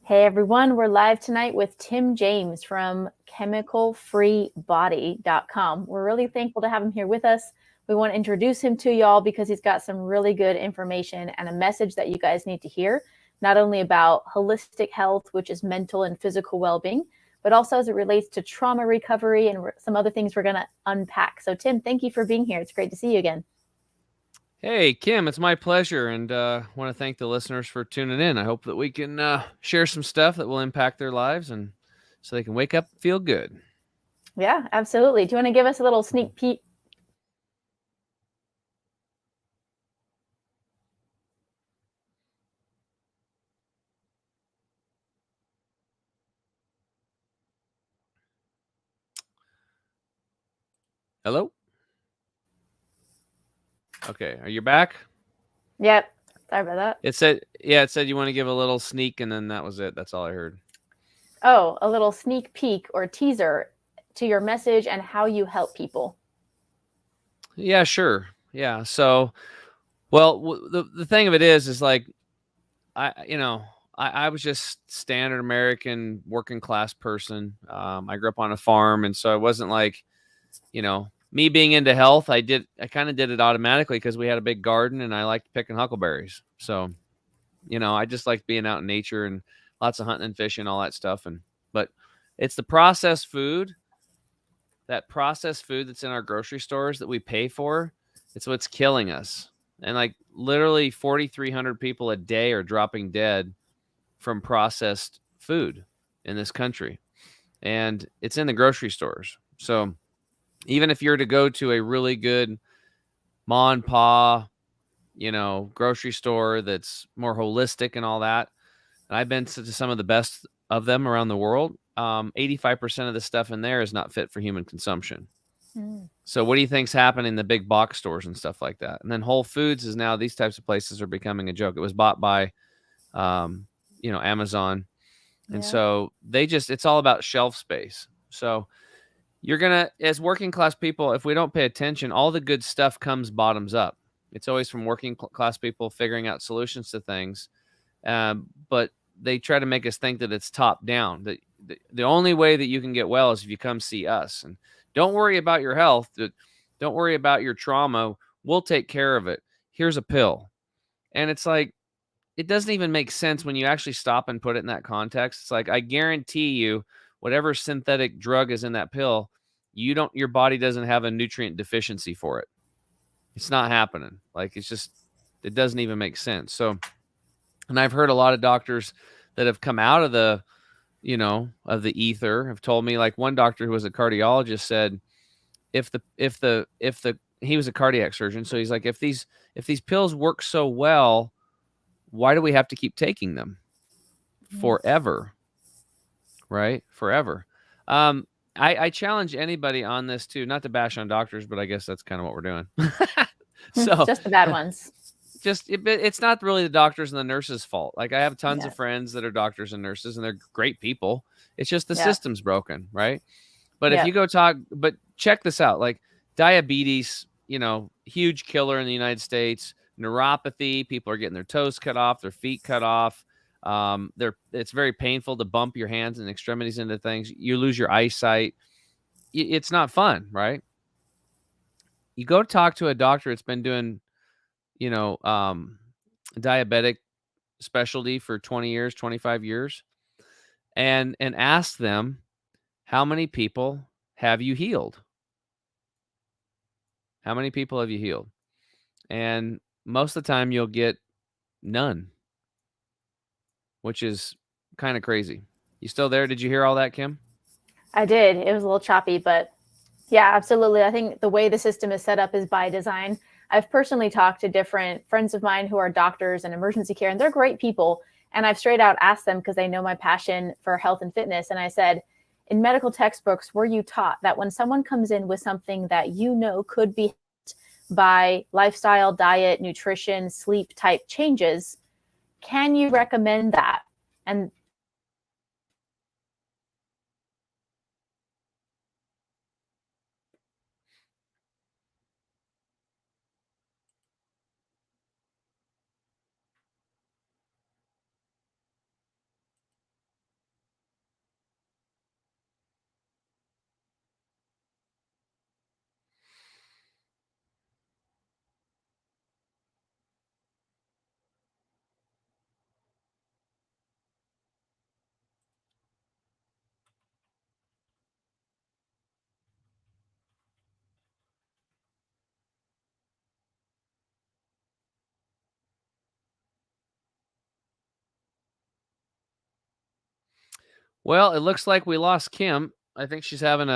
Hey everyone, we're live tonight with Tim James from chemicalfreebody.com. We're really thankful to have him here with us. We want to introduce him to y'all because he's got some really good information and a message that you guys need to hear, not only about holistic health, which is mental and physical well-being, but also as it relates to trauma recovery and some other things we're going to unpack. So Tim, thank you for being here. It's great to see you again. Hey, Kim, it's my pleasure, and want to thank the listeners for tuning in. I hope that we can share some stuff that will impact their lives and so they can wake up and feel good. Yeah, absolutely. Do you want to give us a little sneak peek? Hello? Okay, are you back? Yep. Sorry about that. It said you want to give a little sneak, and then that was it. That's all I heard. Oh, a little sneak peek or teaser to your message and how you help people. Yeah, sure. Yeah. So, well, the thing of it is like I was just standard American working class person. I grew up on a farm, and so I wasn't like, me being into health. I kind of did it automatically because we had a big garden and I liked picking huckleberries. So, I just liked being out in nature and lots of hunting and fishing, all that stuff. But it's the processed food, that processed food that's in our grocery stores that we pay for. It's what's killing us. And like literally 4,300 people a day are dropping dead from processed food in this country. And it's in the grocery stores. So even if you're to go to a really good ma and pa, grocery store that's more holistic and all that, and I've been to some of the best of them around the world, 85% of the stuff in there is not fit for human consumption. So what do you think's happening in the big box stores and stuff like that? And then Whole Foods is now, these types of places are becoming a joke. It was bought by, Amazon. And so it's all about shelf space. So you're going to, as working class people, if we don't pay attention, all the good stuff comes bottoms up. It's always from working class people figuring out solutions to things. But they try to make us think that it's top down, that the only way that you can get well is if you come see us. And don't worry about your health. Don't worry about your trauma. We'll take care of it. Here's a pill. And it's like, it doesn't even make sense when you actually stop and put it in that context. It's like, I guarantee you, whatever synthetic drug is in that pill, your body doesn't have a nutrient deficiency for it. It's not happening. Like, it doesn't even make sense. So, and I've heard a lot of doctors that have come out of the, of the ether have told me, like one doctor who was a cardiologist said, he was a cardiac surgeon. So he's like, if these pills work so well, why do we have to keep taking them forever? Right? Forever. I challenge anybody on this too, not to bash on doctors, but I guess that's kind of what we're doing. So just the bad ones. It's not really the doctors and the nurses' fault. Like I have tons of friends that are doctors and nurses, and they're great people. It's just the system's broken, right? But if you go but check this out, like diabetes, huge killer in the United States. Neuropathy, people are getting their toes cut off, their feet cut off. It's very painful to bump your hands and extremities into things. You lose your eyesight. It's not fun, right? You go talk to a doctor that's been doing, diabetic specialty for 20 years, 25 years, and ask them, how many people have you healed? How many people have you healed? And most of the time you'll get none, which is kind of crazy. You still there? Did you hear all that, Kim? I did. It was a little choppy, but yeah, absolutely. I think the way the system is set up is by design. I've personally talked to different friends of mine who are doctors and emergency care, and they're great people. And I've straight out asked them, because they know my passion for health and fitness. And I said, in medical textbooks, were you taught that when someone comes in with something that could be by lifestyle, diet, nutrition, sleep type changes, can you recommend that? And Well, it looks like we lost Kim. I think she's having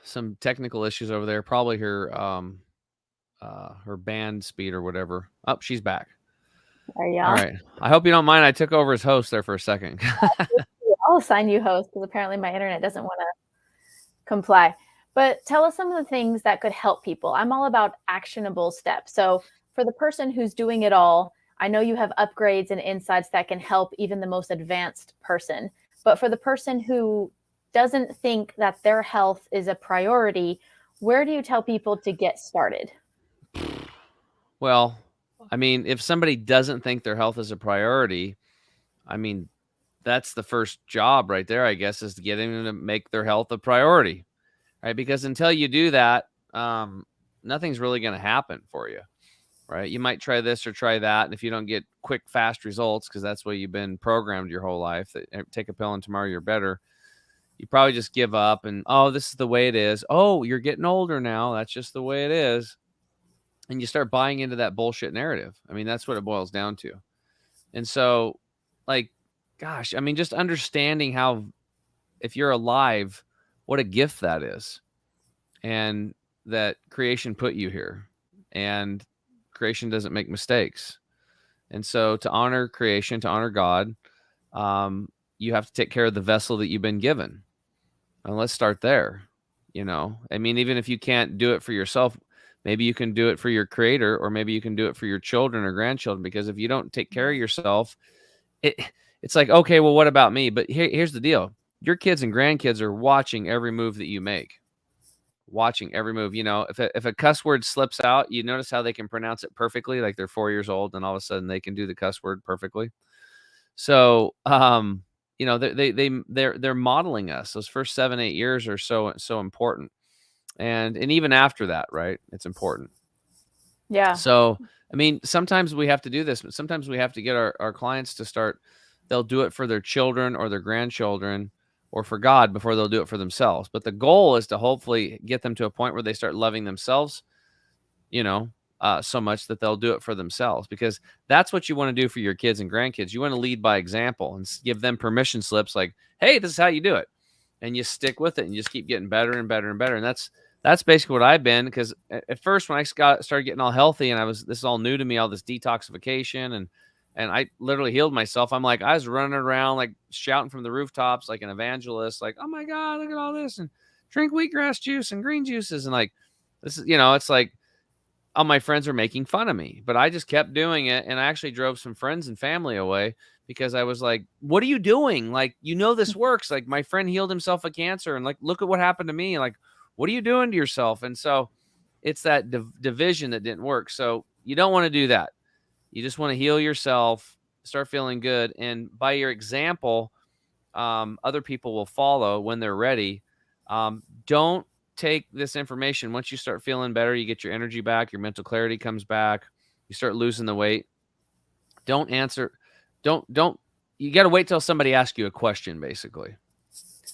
some technical issues over there. Probably her band speed or whatever. Oh, she's back. There you All are. right. I hope you don't mind. I took over as host there for a second. I'll assign you host because apparently my internet doesn't want to comply. But tell us some of the things that could help people. I'm all about actionable steps. So for the person who's doing it all, I know you have upgrades and insights that can help even the most advanced person. But for the person who doesn't think that their health is a priority, where do you tell people to get started? Well, I mean, if somebody doesn't think their health is a priority, I mean, that's the first job right there, I guess, is to get them to make their health a priority, right? Because until you do that, nothing's really going to happen for you, right? You might try this or try that. And if you don't get quick, fast results, because that's what you've been programmed your whole life, that take a pill and tomorrow you're better, you probably just give up and, oh, this is the way it is. Oh, you're getting older now. That's just the way it is. And you start buying into that bullshit narrative. I mean, that's what it boils down to. And so, like, gosh, I mean, just understanding how, if you're alive, what a gift that is. And that creation put you here. And creation doesn't make mistakes. And so, to honor creation, to honor God, you have to take care of the vessel that you've been given. And let's start there. I mean, even if you can't do it for yourself, maybe you can do it for your creator, or maybe you can do it for your children or grandchildren. Because if you don't take care of yourself, it's like, okay, well, what about me? But here's the deal. Your kids and grandkids are watching every move that you make. Watching every move. If a cuss word slips out, you notice how they can pronounce it perfectly, like they're 4 years old, and all of a sudden they can do the cuss word perfectly. So, they're modeling us. Those first 7-8 years are so important, and even after that, right? It's important. Yeah. So, I mean, sometimes we have to do this, but sometimes we have to get our clients to start. They'll do it for their children or their grandchildren or for God before they'll do it for themselves. But the goal is to hopefully get them to a point where they start loving themselves, so much that they'll do it for themselves, because that's what you want to do for your kids and grandkids. You want to lead by example and give them permission slips like, hey, this is how you do it. And you stick with it and you just keep getting better and better and better. And that's basically what I've been, because at first when I started getting all healthy and this is all new to me, all this detoxification, and I literally healed myself. I'm like, I was running around like shouting from the rooftops like an evangelist, like, oh my God, look at all this, and drink wheatgrass juice and green juices. And like, this is, it's like, all my friends were making fun of me, but I just kept doing it. And I actually drove some friends and family away because I was like, what are you doing? Like, this works. Like, my friend healed himself of cancer, and like, look at what happened to me. Like, what are you doing to yourself? And so it's that division that didn't work. So you don't want to do that. You just want to heal yourself, start feeling good. And by your example, other people will follow when they're ready. Don't take this information. Once you start feeling better, you get your energy back, your mental clarity comes back, you start losing the weight. Don't answer. You got to wait till somebody asks you a question, basically.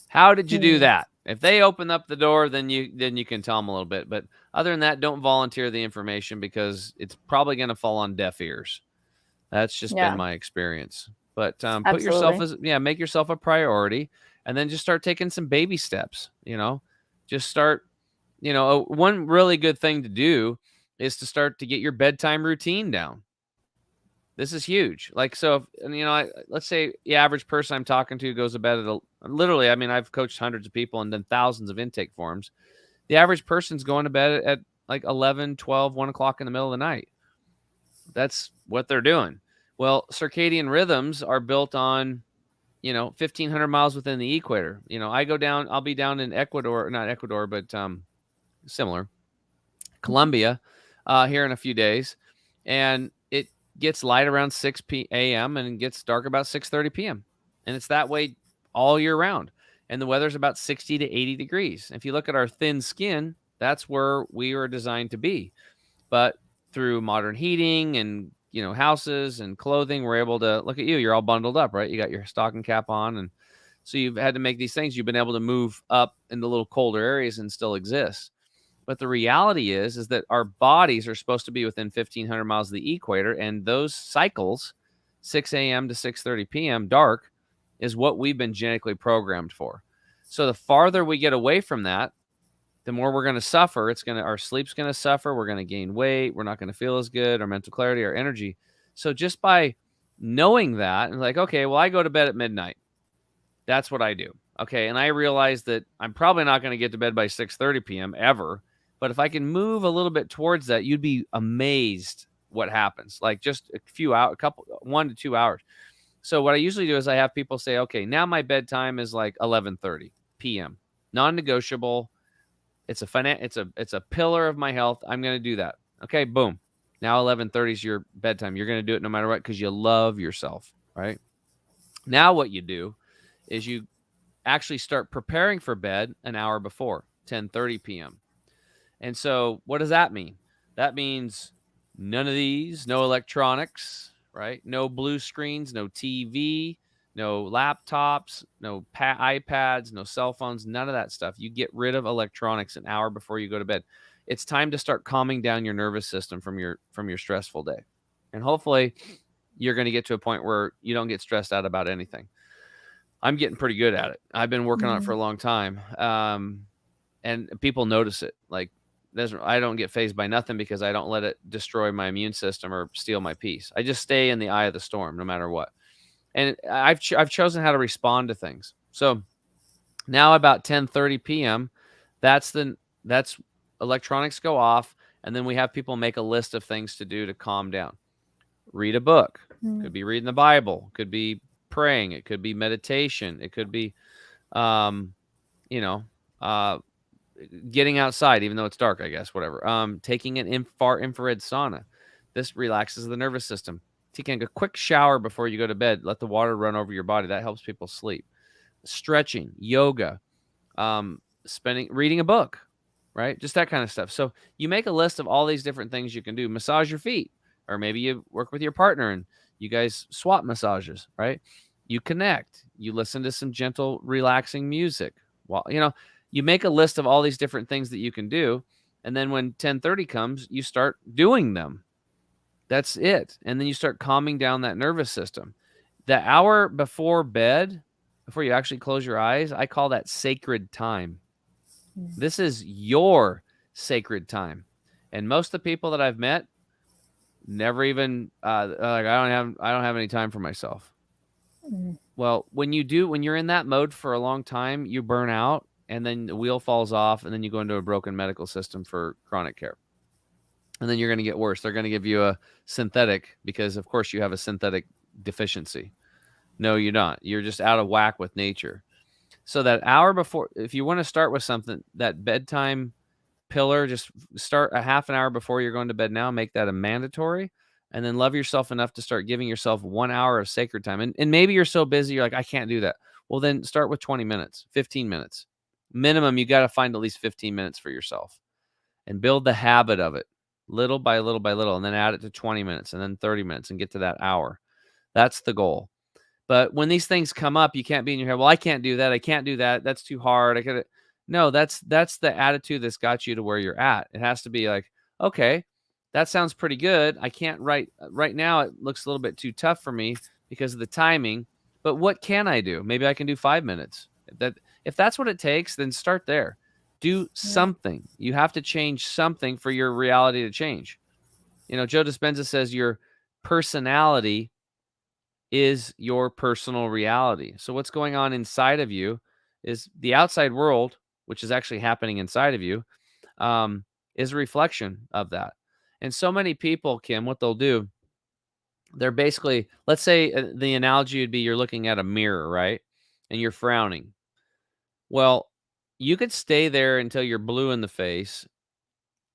How did you do that? If they open up the door, then you can tell them a little bit. But other than that, don't volunteer the information, because it's probably going to fall on deaf ears. That's just been my experience. But make yourself a priority, and then just start taking some baby steps. Just start. One really good thing to do is to start to get your bedtime routine down. This is huge. Like, so, let's say the average person I'm talking to goes to bed literally, I mean, I've coached hundreds of people and done thousands of intake forms. The average person's going to bed at like 11, 12, 1 o'clock in the middle of the night. That's what they're doing. Well, circadian rhythms are built on, 1,500 miles within the equator. I'll be down in Ecuador, not Ecuador, but similar, Colombia, here in a few days. And it gets light around 6 a.m. and gets dark about 6:30 p.m. And it's that way all year round. And the weather's about 60 to 80 degrees. If you look at our thin skin, that's where we are designed to be. But through modern heating and, houses and clothing, we're able to look at you. You're all bundled up, right? You got your stocking cap on. And so you've had to make these things. You've been able to move up in the little colder areas and still exist. But the reality is that our bodies are supposed to be within 1,500 miles of the equator, and those cycles 6 a.m. to 6:30 p.m. dark is what we've been genetically programmed for. So the farther we get away from that, the more we're going to suffer. Our sleep's going to suffer. We're going to gain weight. We're not going to feel as good. Our mental clarity, our energy. So just by knowing that, and like, okay, well, I go to bed at midnight. That's what I do. Okay. And I realize that I'm probably not going to get to bed by 6:30 p.m. ever. But if I can move a little bit towards that, you'd be amazed what happens. Like just a few hours, 1 to 2 hours. So what I usually do is I have people say, okay, now my bedtime is like 11:30 p.m. Non-negotiable. It's a pillar of my health. I'm going to do that. Okay, boom. Now 11:30 is your bedtime. You're going to do it no matter what because you love yourself, right? Now what you do is you actually start preparing for bed an hour before, 10:30 p.m. And so what does that mean? That means none of these, no electronics, right? No blue screens, no TV, no laptops, no iPads, no cell phones, none of that stuff. You get rid of electronics an hour before you go to bed. It's time to start calming down your nervous system from your stressful day. And hopefully you're going to get to a point where you don't get stressed out about anything. I'm getting pretty good at it. I've been working on it for a long time. And people notice it. Like, I don't get fazed by nothing because I don't let it destroy my immune system or steal my peace. I just stay in the eye of the storm no matter what. And I've chosen how to respond to things. So now about 10:30 p.m., that's electronics go off, and then we have people make a list of things to do to calm down. Read a book. Could be reading the Bible. Could be praying. It could be meditation. It could be, getting outside, even though it's dark, I guess, whatever. Taking an far infrared sauna. This relaxes the nervous system. Taking a quick shower before you go to bed. Let the water run over your body. That helps people sleep. Stretching, yoga, reading a book, right? Just that kind of stuff. So you make a list of all these different things you can do. Massage your feet, or maybe you work with your partner and you guys swap massages, right? You connect. You listen to some gentle, relaxing music. Well, you make a list of all these different things that you can do. And then when 10:30 comes, you start doing them. That's it. And then you start calming down that nervous system. The hour before bed, before you actually close your eyes, I call that sacred time. This is your sacred time. And most of the people that I've met never even like, I don't have any time for myself. Well, when you're in that mode for a long time, you burn out, and then the wheel falls off, and then you go into a broken medical system for chronic care. And then you're going to get worse. They're going to give you a synthetic because, of course, you have a synthetic deficiency. No, you're not. You're just out of whack with nature. So that hour before, if you want to start with something, that bedtime pillar, just start a half an hour before you're going to bed now. Make that a mandatory. And then love yourself enough to start giving yourself 1 hour of sacred time. And maybe you're so busy, you're like, I can't do that. Well, then start with 20 minutes, 15 minutes. Minimum, you got to find at least 15 minutes for yourself and build the habit of it little by little by little, and then add it to 20 minutes and then 30 minutes and get to that hour. That's the goal. But when these things come up, you can't be in your head, well, I can't do that. I can't do that. That's too hard. No, that's the attitude that's got you to where you're at. It has to be like, okay, that sounds pretty good. I can't right now. It looks a little bit too tough for me because of the timing, but what can I do? Maybe I can do 5 minutes. If that's what it takes, then start there. Do something. You have to change something for your reality to change. Joe Dispenza says your personality is your personal reality. So what's going on inside of you is the outside world, which is actually happening inside of you, is a reflection of that. And so many people, Kim, what they'll do, they're basically, let's say the analogy would be you're looking at a mirror, right? And you're frowning. Well, you could stay there until you're blue in the face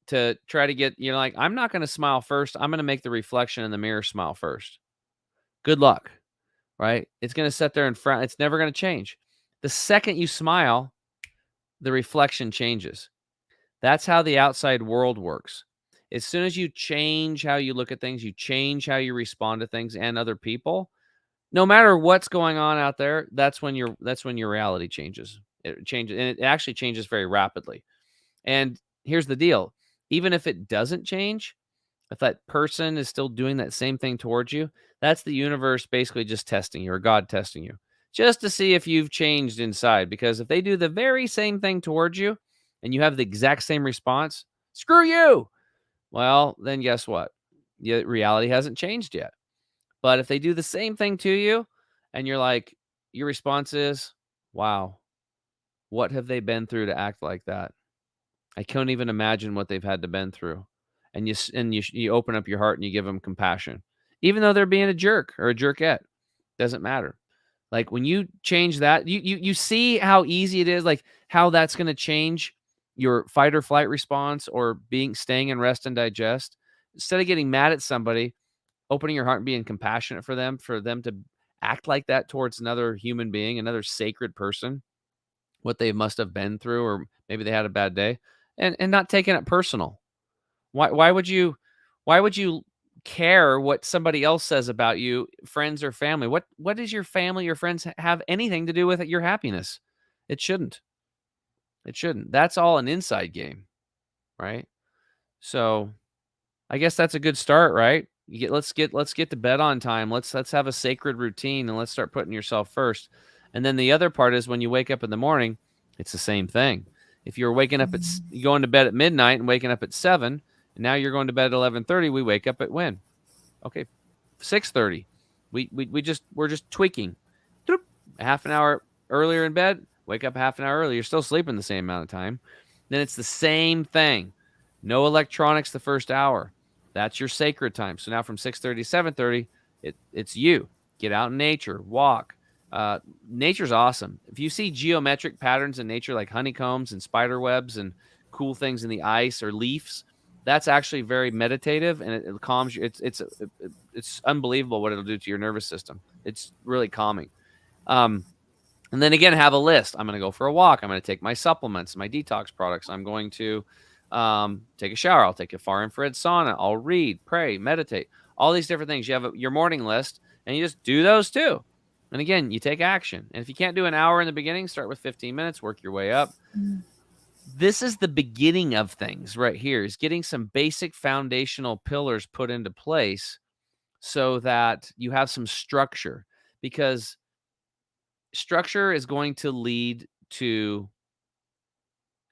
to try to get, like, I'm not going to smile first. I'm going to make the reflection in the mirror smile first. Good luck, right? It's going to sit there and frown. It's never going to change. The second you smile, the reflection changes. That's how the outside world works. As soon as you change how you look at things, you change how you respond to things and other people, no matter what's going on out there, that's when your reality changes. It changes, and it actually changes very rapidly. And here's the deal. Even if it doesn't change, if that person is still doing that same thing towards you, That's the universe basically just testing you, or God testing you, just to see if you've changed inside. Because if they do the very same thing towards you and you have the exact same response, screw you. Well, then guess what? Reality hasn't changed yet. But if they do the same thing to you and you're like, your response is, wow, what have they been through to act like that? I can't even imagine what they've had to been through. And you open up your heart and you give them compassion, even though they're being a jerk or a jerkette. Doesn't matter. Like when you change that, you see how easy it is, like how that's going to change your fight or flight response, or staying in rest and digest. Instead of getting mad at somebody, opening your heart and being compassionate for them to act like that towards another human being, another sacred person, what they must have been through, or maybe they had a bad day, and not taking it personal. Why would you care what somebody else says about you, friends or family? What does your family or friends have anything to do with your happiness? It shouldn't. It shouldn't. That's all an inside game, right? So I guess that's a good start, right? Let's get to bed on time. Let's have a sacred routine, and let's start putting yourself first. And then the other part is when you wake up in the morning, it's the same thing. If you're waking up you going to bed at midnight and waking up at 7, and now you're going to bed at 11:30, we wake up at when? Okay, 6:30. We're just tweaking. A half an hour earlier in bed, wake up half an hour early. You're still sleeping the same amount of time. Then it's the same thing. No electronics the first hour. That's your sacred time. So now from 6:30 to 7:30, it's you. Get out in nature, walk. Nature's awesome. If you see geometric patterns in nature, like honeycombs and spider webs and cool things in the ice or leaves, that's actually very meditative, and it calms you. It's unbelievable what it'll do to your nervous system. It's really calming. And then again, have a list. I'm going to go for a walk. I'm going to take my supplements, my detox products. I'm going to take a shower. I'll take a far infrared sauna. I'll read, pray, meditate, all these different things. You have your morning list, and you just do those too. And again, you take action. And if you can't do an hour in the beginning, start with 15 minutes, work your way up. This is the beginning of things right here, is getting some basic foundational pillars put into place so that you have some structure, because structure is going to lead to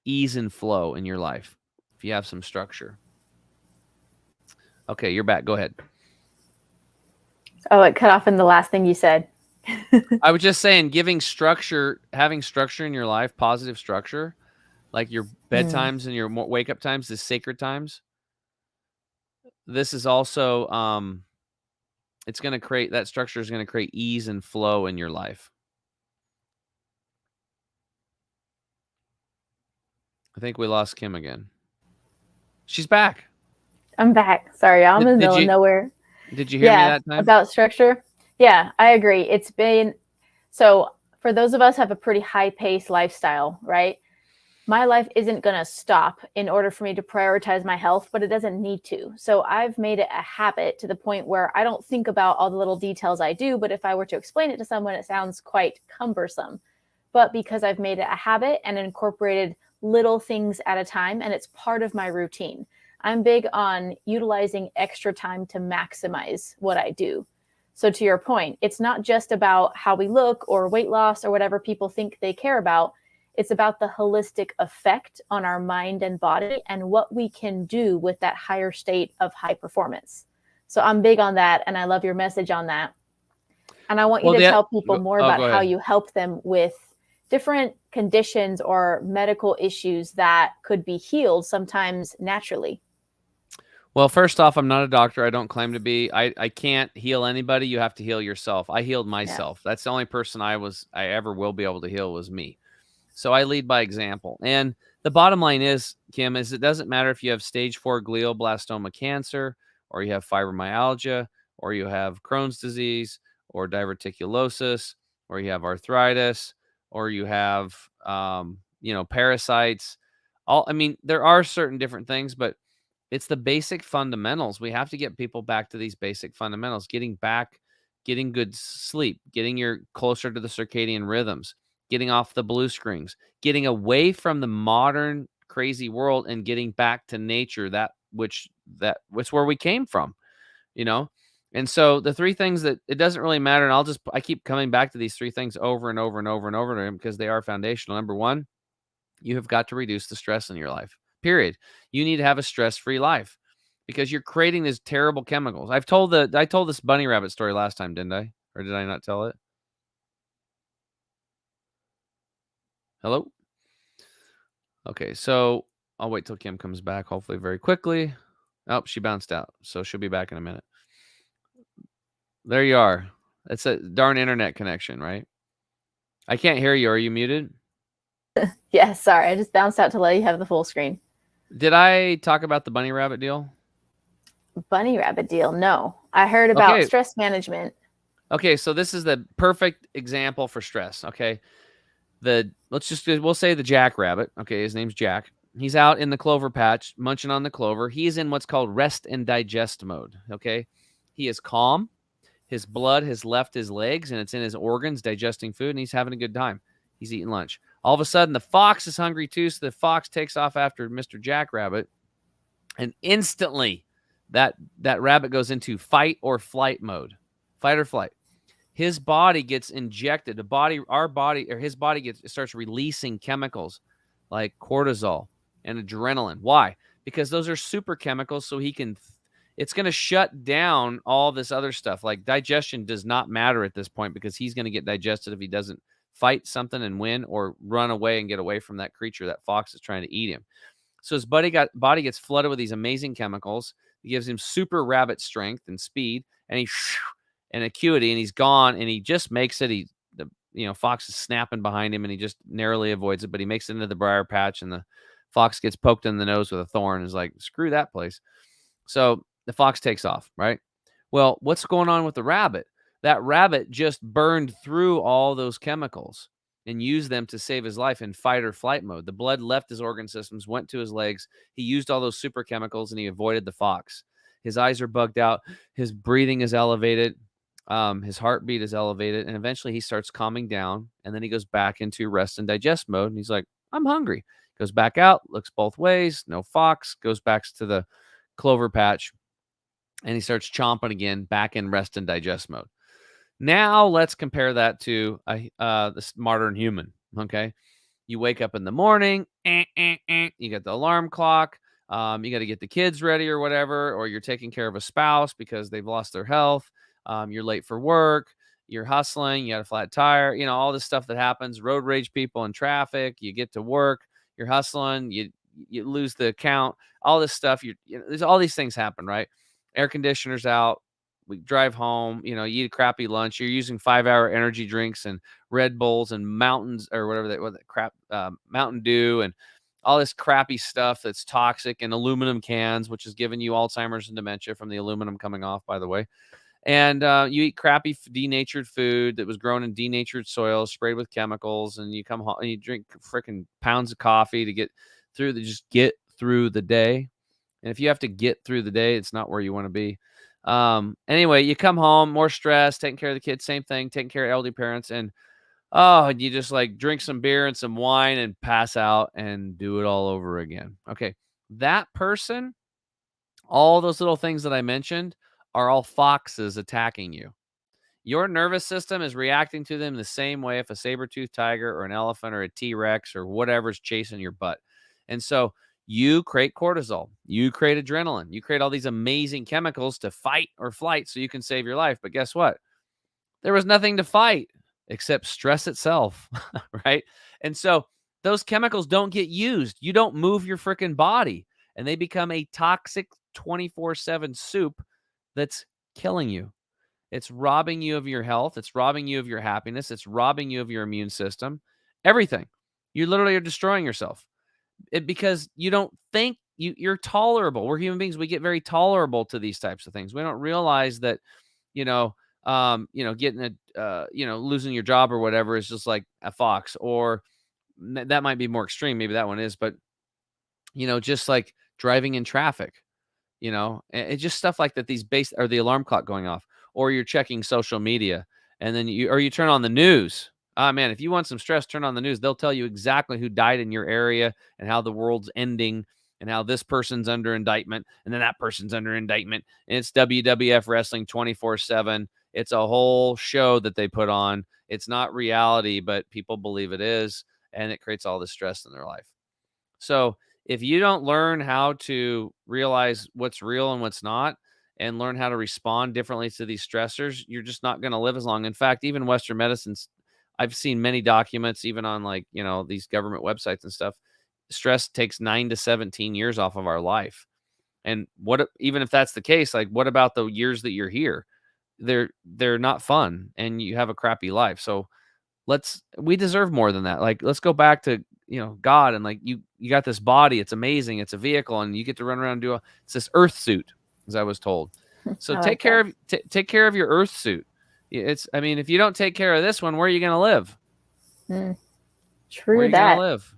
ease and flow in your life if you have some structure. Okay, you're back. Go ahead. Oh, it cut off in the last thing you said. I was just saying, having structure in your life, positive structure, like your bedtimes and your wake up times, the sacred times. This is also, it's going to create, that structure is going to create ease and flow in your life. I think we lost Kim again. She's back. I'm back. Sorry, I'm in the middle of nowhere. Did you hear me that time? About structure? Yeah, I agree. It's been, so for those of us who have a pretty high-paced lifestyle, right? My life isn't going to stop in order for me to prioritize my health, but it doesn't need to. So I've made it a habit to the point where I don't think about all the little details I do, but if I were to explain it to someone, it sounds quite cumbersome. But because I've made it a habit and incorporated little things at a time, and it's part of my routine. I'm big on utilizing extra time to maximize what I do. So to your point, it's not just about how we look or weight loss or whatever people think they care about. It's about the holistic effect on our mind and body and what we can do with that higher state of high performance. So I'm big on that, and I love your message on that. And I want you to tell people more about how you help them with different conditions or medical issues that could be healed sometimes naturally. Well, first off, I'm not a doctor. I don't claim to be. I can't heal anybody. You have to heal yourself. I healed myself. Yeah. That's the only person I ever will be able to heal was me. So I lead by example. And the bottom line is, Kim, is it doesn't matter if you have stage 4 glioblastoma cancer, or you have fibromyalgia, or you have Crohn's disease, or diverticulosis, or you have arthritis, or you have, parasites. There are certain different things, but it's the basic fundamentals. We have to get people back to these basic fundamentals, getting good sleep, getting closer to the circadian rhythms, getting off the blue screens, getting away from the modern crazy world and getting back to nature, that's where we came from, And so the three things that it doesn't really matter, and I keep coming back to these three things over and over and over and over again because they are foundational. Number one, you have got to reduce the stress in your life. Period. You need to have a stress-free life because you're creating these terrible chemicals. I told this bunny rabbit story last time, didn't I? Or did I not tell it? Hello? Okay, so I'll wait till Kim comes back, hopefully very quickly. Oh, she bounced out, so she'll be back in a minute. There you are. It's a darn internet connection, right? I can't hear you. Are you muted? Yes, sorry. I just bounced out to let you have the full screen. Did I talk about the bunny rabbit deal? Bunny rabbit deal? No. I heard about stress management. Okay, so this is the perfect example for stress, okay? We'll say the jackrabbit. Okay, his name's Jack. He's out in the clover patch, munching on the clover. He's in what's called rest and digest mode, okay? He is calm. His blood has left his legs, and it's in his organs digesting food, and he's having a good time. He's eating lunch. All of a sudden, the fox is hungry too, so the fox takes off after Mr. Jackrabbit, and instantly that rabbit goes into fight or flight mode. Fight or flight. His body gets injected. His body starts releasing chemicals like cortisol and adrenaline. Why? Because those are super chemicals, so it's going to shut down all this other stuff. Like digestion does not matter at this point because he's going to get digested if he doesn't fight something and win or run away and get away from that creature, that fox is trying to eat him. So his body gets flooded with these amazing chemicals. It gives him super rabbit strength and speed, and acuity, and he's gone, and he just makes it. Fox is snapping behind him, and he just narrowly avoids it, but he makes it into the briar patch, and the fox gets poked in the nose with a thorn and is like, screw that place. So the fox takes off, right? Well, what's going on with the rabbit? That rabbit just burned through all those chemicals and used them to save his life in fight or flight mode. The blood left his organ systems, went to his legs. He used all those super chemicals, and he avoided the fox. His eyes are bugged out. His breathing is elevated. His heartbeat is elevated, and eventually he starts calming down, and then he goes back into rest and digest mode, and he's like, I'm hungry. Goes back out, looks both ways, no fox, goes back to the clover patch, and he starts chomping again, back in rest and digest mode. Now let's compare that to this modern human, okay? You wake up in the morning, you got the alarm clock, you got to get the kids ready or whatever, or you're taking care of a spouse because they've lost their health. You're late for work, you're hustling, you got a flat tire, all this stuff that happens, road rage people in traffic, you get to work, you're hustling, you lose the count, all this stuff. There's all these things happen, right? Air conditioner's out, we drive home, you eat a crappy lunch, you're using 5-hour energy drinks and Red Bulls and mountains or Mountain Dew and all this crappy stuff that's toxic, and aluminum cans, which is giving you Alzheimer's and dementia from the aluminum coming off, by the way. And you eat crappy denatured food that was grown in denatured soil, sprayed with chemicals, and you come home and you drink freaking pounds of coffee to get through the day. And if you have to get through the day, it's not where you want to be. Anyway, you come home, more stress, taking care of the kids, same thing, taking care of elderly parents, and you just like drink some beer and some wine and pass out and do it all over again. Okay, that person, all those little things that I mentioned are all foxes attacking you. Your nervous system is reacting to them the same way if a saber-toothed tiger or an elephant or a T-Rex or whatever's chasing your butt. And so you create cortisol, you create adrenaline, you create all these amazing chemicals to fight or flight so you can save your life. But guess what? There was nothing to fight except stress itself, right? And so those chemicals don't get used. You don't move your freaking body, and they become a toxic 24/7 soup that's killing you. It's robbing you of your health. It's robbing you of your happiness. It's robbing you of your immune system. Everything. You literally are destroying yourself. Because you don't think you're tolerable. We're human beings. We get very tolerable to these types of things. We don't realize that, getting losing your job or whatever is just like a fox, or that might be more extreme. Maybe that one is, but just like driving in traffic, it's just stuff like that. Or the alarm clock going off, or you're checking social media, and then you turn on the news. Man, if you want some stress, turn on the news. They'll tell you exactly who died in your area and how the world's ending and how this person's under indictment and then that person's under indictment. And it's WWF wrestling 24/7. It's a whole show that they put on. It's not reality, but people believe it is, and it creates all this stress in their life. So if you don't learn how to realize what's real and what's not, and learn how to respond differently to these stressors, you're just not going to live as long. In fact, even Western medicines, I've seen many documents, even on like, these government websites and stuff. Stress takes 9 to 17 years off of our life. And even if that's the case, like what about the years that you're here? They're not fun and you have a crappy life. So we deserve more than that. Like, let's go back to, God, and like you got this body. It's amazing. It's a vehicle and you get to run around and it's this earth suit, as I was told. So take care of your earth suit. If you don't take care of this one, where are you going to live? True. Where are you going to live?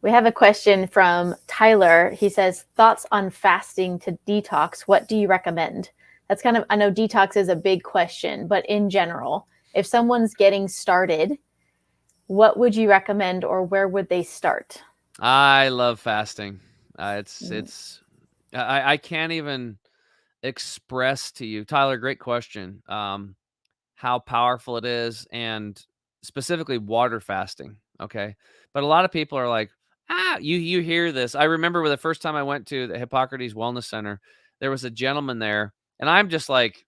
We have a question from Tyler. He says, thoughts on fasting to detox. What do you recommend? That's I know detox is a big question, but in general, if someone's getting started, what would you recommend, or where would they start? I love fasting. I can't even express to you, Tyler, great question, how powerful it is, and specifically water fasting. Okay. But a lot of people are like, you hear this. I remember the first time I went to the Hippocrates Wellness Center, there was a gentleman there, and I'm just like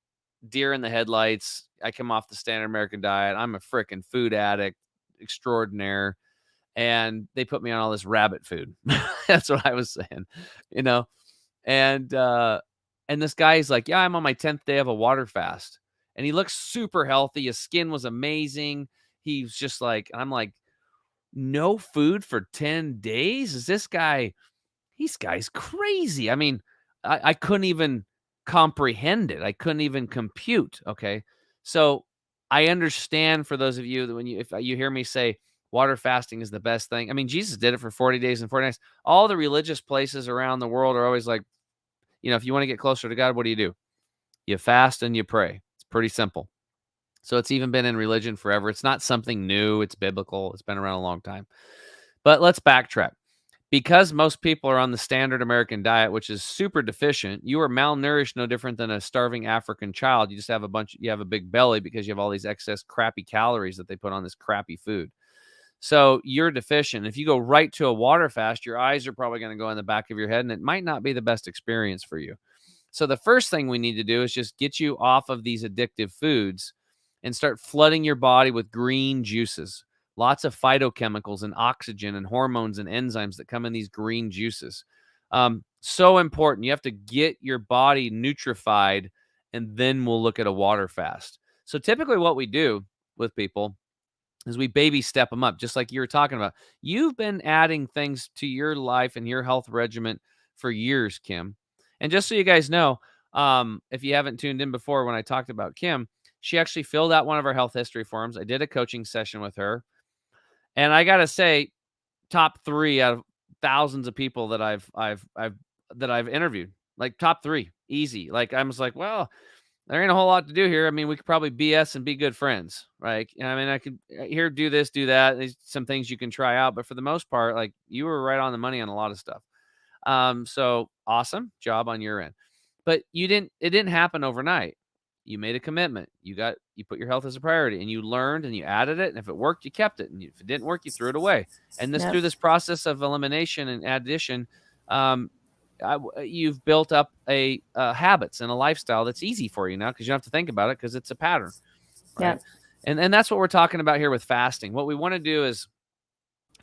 deer in the headlights. I come off the standard American diet. I'm a freaking food addict extraordinaire. And they put me on all this rabbit food. That's what I was saying, and this guy's like, yeah, I'm on my 10th day of a water fast. And he looks super healthy. His skin was amazing. He's just like, I'm like, no food for 10 days? This guy's crazy. I couldn't even comprehend it. I couldn't even compute. Okay. So I understand, for those of you that if you hear me say water fasting is the best thing. Jesus did it for 40 days and 40 nights. All the religious places around the world are always like, if you want to get closer to God, what do? You fast and you pray. It's pretty simple. So it's even been in religion forever. It's not something new. It's biblical. It's been around a long time. But let's backtrack. Because most people are on the standard American diet, which is super deficient, you are malnourished, no different than a starving African child. You just have you have a big belly because you have all these excess crappy calories that they put on this crappy food. So you're deficient. If you go right to a water fast, your eyes are probably going to go in the back of your head, and it might not be the best experience for you. So the first thing we need to do is just get you off of these addictive foods and start flooding your body with green juices. Lots of phytochemicals and oxygen and hormones and enzymes that come in these green juices. So important. You have to get your body nutrified, and then we'll look at a water fast. So typically what we do with people is we baby step them up, just like you were talking about. You've been adding things to your life and your health regimen for years, Kim. And just so you guys know, if you haven't tuned in before when I talked about Kim, she actually filled out one of our health history forms. I did a coaching session with her. And I got to say, top 3 out of thousands of people that I've interviewed, like top 3, easy. Like I was like, well, there ain't a whole lot to do here. We could probably BS and be good friends, right? I could here do this, do that. There's some things you can try out, but for the most part, like you were right on the money on a lot of stuff. So awesome job on your end, but it didn't happen overnight. You made a commitment. You put your health as a priority, and you learned and you added it. And if it worked, you kept it. And if it didn't work, you threw it away. And through this process of elimination and addition, you've built up habits and a lifestyle that's easy for you now because you don't have to think about it because it's a pattern. Right. Yeah. And that's what we're talking about here with fasting. What we want to do is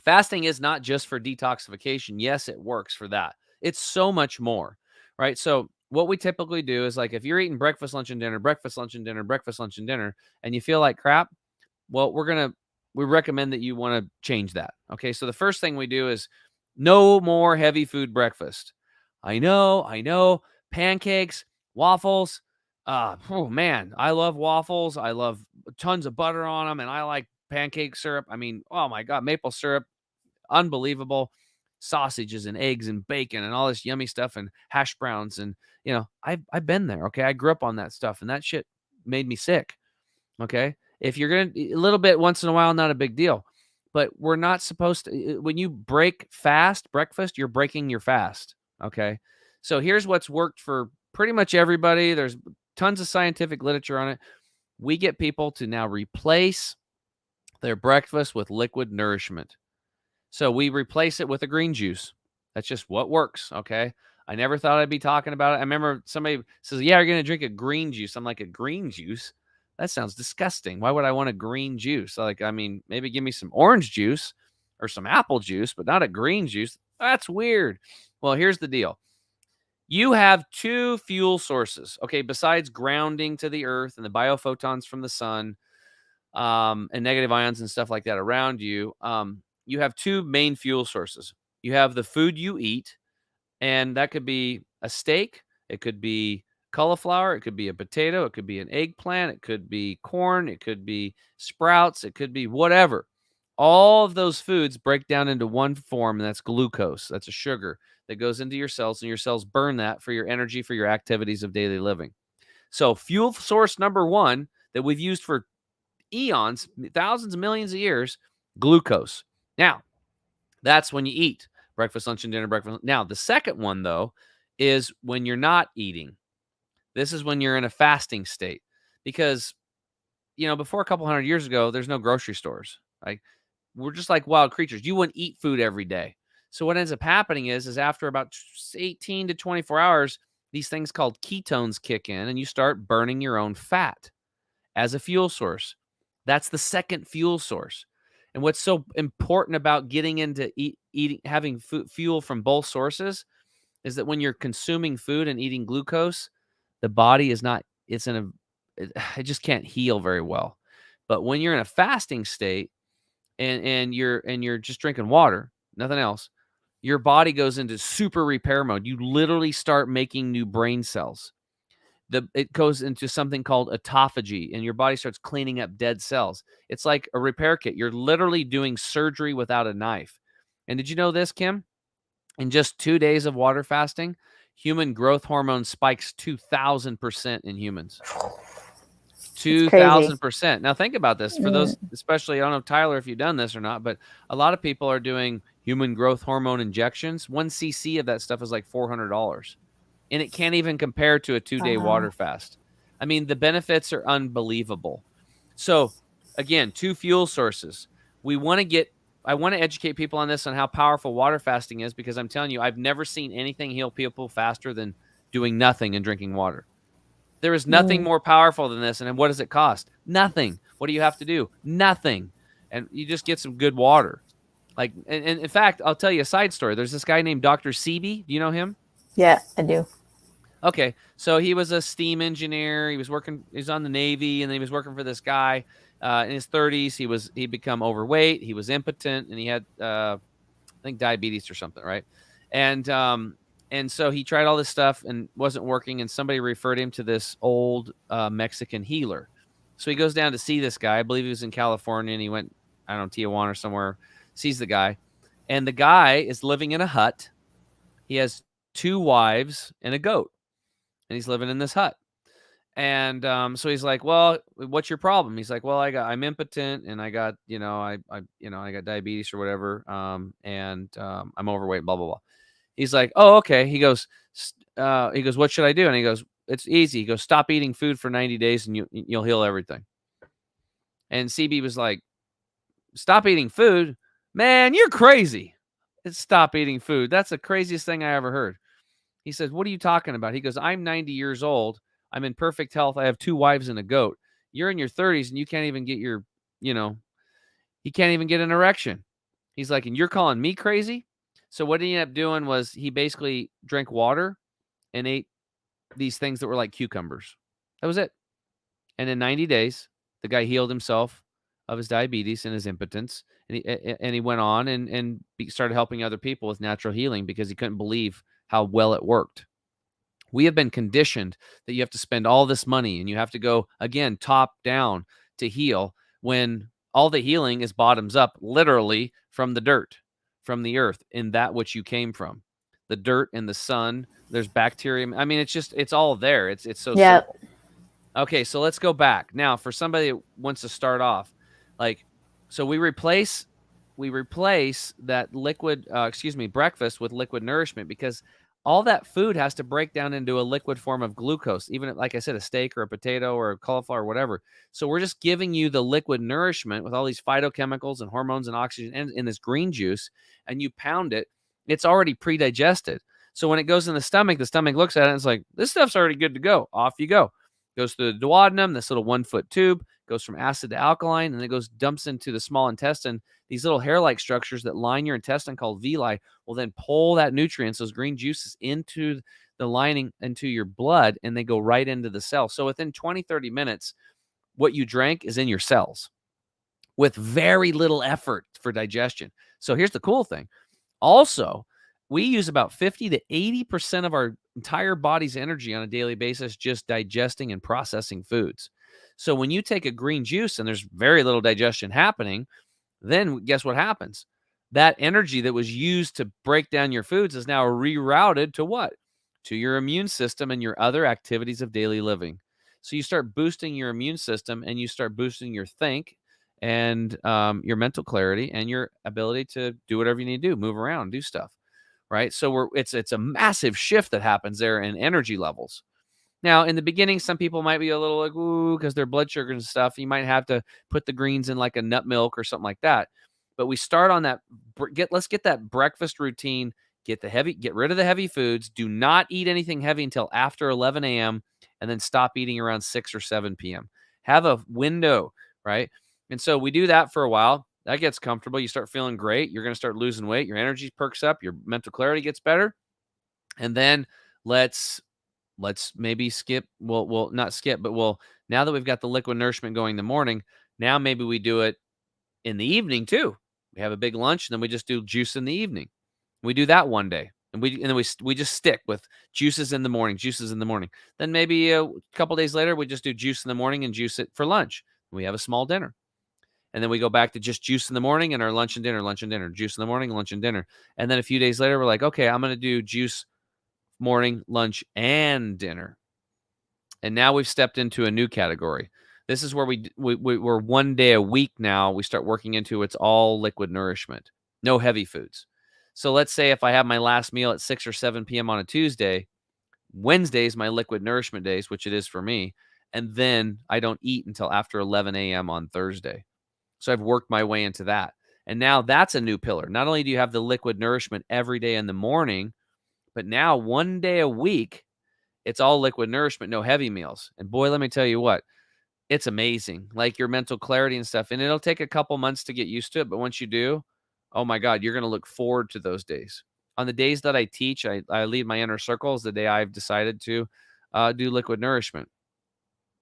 fasting is not just for detoxification. Yes, it works for that. It's so much more. Right. So what we typically do is, like, if you're eating breakfast, lunch, and dinner, breakfast, lunch, and dinner, breakfast, lunch, and dinner, and you feel like crap, well, we recommend that you want to change that. Okay. So the first thing we do is no more heavy food breakfast. I know. Pancakes, waffles. Oh man, I love waffles. I love tons of butter on them, and I like pancake syrup. Oh my God, maple syrup, unbelievable. Sausages and eggs and bacon and all this yummy stuff and hash browns. And, I've been there. Okay. I grew up on that stuff, and that shit made me sick. Okay. If you're going to a little bit once in a while, not a big deal. but we're not supposed to. When you break breakfast, you're breaking your fast. Okay. So here's what's worked for pretty much everybody. There's tons of scientific literature on it. We get people to now replace their breakfast with liquid nourishment. So we replace it with a green juice. That's just what works. Okay. I never thought I'd be talking about it. I remember somebody says, yeah, you're going to drink a green juice. I'm like, a green juice? That sounds disgusting. Why would I want a green juice? Like, I mean, maybe give me some orange juice or some apple juice, but not a green juice. That's weird. Well, here's the deal. You have two fuel sources, okay, besides grounding to the earth and the biophotons from the sun, and negative ions and stuff like that around you. You have two main fuel sources. You have the food you eat, and that could be a steak, it could be cauliflower, it could be a potato, it could be an eggplant, it could be corn, it could be sprouts, it could be whatever. All of those foods break down into one form, and that's glucose. That's a sugar that goes into your cells, and your cells burn that for your energy, for your activities of daily living. So, fuel source number one that we've used for eons, thousands of millions of years, glucose. Now, that's when you eat breakfast, lunch, and dinner, breakfast. Now, the second one, though, is when you're not eating. This is when you're in a fasting state because, before a couple hundred years ago, there's no grocery stores. Like, we're just like wild creatures. You wouldn't eat food every day. So what ends up happening is after about 18 to 24 hours, these things called ketones kick in and you start burning your own fat as a fuel source. That's the second fuel source. And what's so important about getting into eating, having fuel from both sources is that when you're consuming food and eating glucose, the body is not, it just can't heal very well. But when you're in a fasting state and you're just drinking water, nothing else, your body goes into super repair mode. You literally start making new brain cells. It goes into something called autophagy, and your body starts cleaning up dead cells. It's like a repair kit. You're literally doing surgery without a knife. And did you know this, Kim? In just 2 days of water fasting, human growth hormone spikes 2,000% in humans. 2,000%. Now think about this for those, especially, I don't know, Tyler, if you've done this or not, but a lot of people are doing human growth hormone injections. 1 cc of that stuff is like $400. And it can't even compare to a 2-day water fast. I mean, the benefits are unbelievable. So, again, two fuel sources. I want to educate people on this, on how powerful water fasting is, because I'm telling you, I've never seen anything heal people faster than doing nothing and drinking water. There is nothing more powerful than this. And what does it cost? Nothing. What do you have to do? Nothing. And you just get some good water. Like, and in fact, I'll tell you a side story. There's this guy named Dr. Sebi. Do you know him? Yeah, I do. Okay, so he was a steam engineer. He was on the Navy, and then he was working for this guy in his 30s. He become overweight. He was impotent, and he had I think diabetes or something, right? And so he tried all this stuff and wasn't working. And somebody referred him to this old Mexican healer. So he goes down to see this guy. I believe he was in California, and he went, I don't know, Tijuana or somewhere. Sees the guy, and the guy is living in a hut. He has 2 wives and a goat. And he's living in this hut. And so he's like, well, what's your problem? He's like, well, I'm impotent, and I got, I got diabetes or whatever. And I'm overweight, blah, blah, blah. He's like, oh, okay. He goes, what should I do? And he goes, it's easy. He goes, stop eating food for 90 days and you'll heal everything. And CB was like, stop eating food? Man, you're crazy. It's stop eating food. That's the craziest thing I ever heard. He says, what are you talking about? He goes, I'm 90 years old. I'm in perfect health. I have 2 wives and a goat. You're in your 30s and you can't even get you can't even get an erection. He's like, and you're calling me crazy? So what he ended up doing was he basically drank water and ate these things that were like cucumbers. That was it. And in 90 days, the guy healed himself of his diabetes and his impotence. And he went on and started helping other people with natural healing because he couldn't believe how well it worked. We have been conditioned that you have to spend all this money and you have to go, again, top down to heal, when all the healing is bottoms up, literally from the dirt, from the earth, in that which you came from. The dirt and the sun, there's bacteria. I mean, it's all there. It's so simple. Okay, so let's go back. Now, for somebody that wants to start off, so we replace we replace that breakfast with liquid nourishment, because all that food has to break down into a liquid form of glucose, even like I said, a steak or a potato or a cauliflower or whatever. So we're just giving you the liquid nourishment with all these phytochemicals and hormones and oxygen and in this green juice, and you pound it. It's already pre-digested. So when it goes in the stomach looks at it and it's like, this stuff's already good to go. Off you go. Goes through the duodenum, this little 1-foot tube, goes from acid to alkaline, and then it dumps into the small intestine. These little hair-like structures that line your intestine called villi will then pull that nutrients, those green juices, into the lining, into your blood, and they go right into the cell. So within 20, 30 minutes, what you drank is in your cells with very little effort for digestion. So here's the cool thing. Also, we use about 50 to 80% of our entire body's energy on a daily basis just digesting and processing foods. So when you take a green juice and there's very little digestion happening, then guess what happens? That energy that was used to break down your foods is now rerouted to what? To your immune system and your other activities of daily living. So you start boosting your immune system, and you start boosting your think and your mental clarity and your ability to do whatever you need to do, move around, do stuff, right? So it's a massive shift that happens there in energy levels. Now, in the beginning, some people might be a little like, ooh, because their blood sugar and stuff. You might have to put the greens in like a nut milk or something like that. But we start on that. Let's get that breakfast routine. Get rid of the heavy foods. Do not eat anything heavy until after 11 a.m. and then stop eating around 6 or 7 p.m. Have a window, right? And so we do that for a while. That gets comfortable. You start feeling great. You're going to start losing weight. Your energy perks up. Your mental clarity gets better. And then let's maybe skip. We'll not skip, but now that we've got the liquid nourishment going in the morning, now maybe we do it in the evening too. We have a big lunch, and then we just do juice in the evening. We do that one day, and then we just stick with juices in the morning. Then maybe a couple days later, we just do juice in the morning and juice it for lunch. We have a small dinner. And then we go back to just juice in the morning and our lunch and dinner, juice in the morning, lunch and dinner. And then a few days later, we're like, okay, I'm going to do juice morning, lunch, and dinner. And now we've stepped into a new category. This is where we're 1 day a week now. We start working into it's all liquid nourishment, no heavy foods. So let's say if I have my last meal at 6 or 7 p.m. on a Tuesday, Wednesday is my liquid nourishment days, which it is for me. And then I don't eat until after 11 a.m. on Thursday. So I've worked my way into that. And now that's a new pillar. Not only do you have the liquid nourishment every day in the morning, but now 1 day a week, it's all liquid nourishment, no heavy meals. And boy, let me tell you what, it's amazing. Like your mental clarity and stuff. And it'll take a couple months to get used to it. But once you do, oh my God, you're going to look forward to those days. On the days that I teach, I lead my inner circles the day I've decided to do liquid nourishment.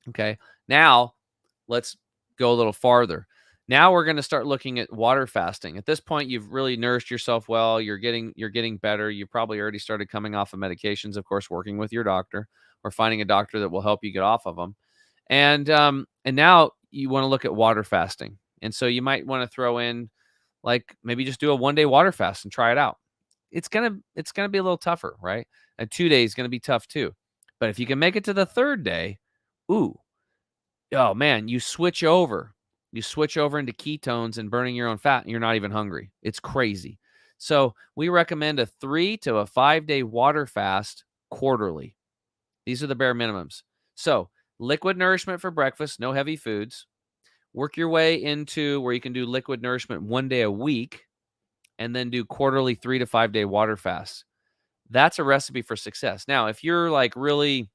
Okay. Now let's go a little farther. Now we're going to start looking at water fasting. At this point, you've really nourished yourself well. You're getting better. You probably already started coming off of medications, of course, working with your doctor or finding a doctor that will help you get off of them. And now you want to look at water fasting. And so you might want to throw in, like, maybe just do a 1 day water fast and try it out. It's gonna be a little tougher, right? And 2 days is gonna be tough too. But if you can make it to the third day, oh man, you switch over into ketones and burning your own fat, and you're not even hungry. It's crazy. So we recommend a 3 to a 5 day water fast quarterly. These are the bare minimums. So liquid nourishment for breakfast, no heavy foods. Work your way into where you can do liquid nourishment 1 day a week, and then do quarterly 3 to 5 day water fasts. That's a recipe for success. Now, if you're like really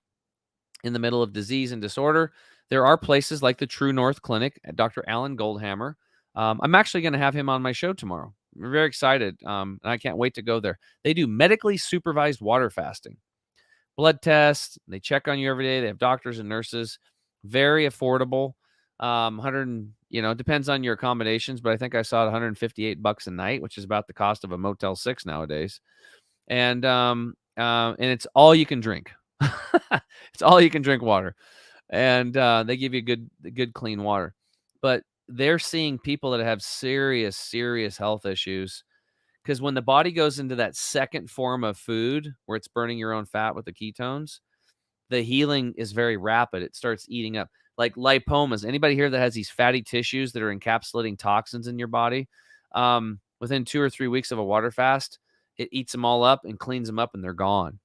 in the middle of disease and disorder, there are places like the True North Clinic, Dr. Alan Goldhammer. I'm actually going to have him on my show tomorrow. We're very excited, and I can't wait to go there. They do medically supervised water fasting, blood tests. They check on you every day. They have doctors and nurses. Very affordable. 100, it depends on your accommodations, but I think I saw it $158 a night, which is about the cost of a Motel 6 nowadays. And it's all you can drink. It's all you can drink water. And they give you good clean water. But they're seeing people that have serious health issues, because when the body goes into that second form of food where it's burning your own fat with the ketones, the healing is very rapid. It starts eating up. Like lipomas. Anybody here that has these fatty tissues that are encapsulating toxins in your body? within 2 or 3 weeks of a water fast, it eats them all up and cleans them up and they're gone.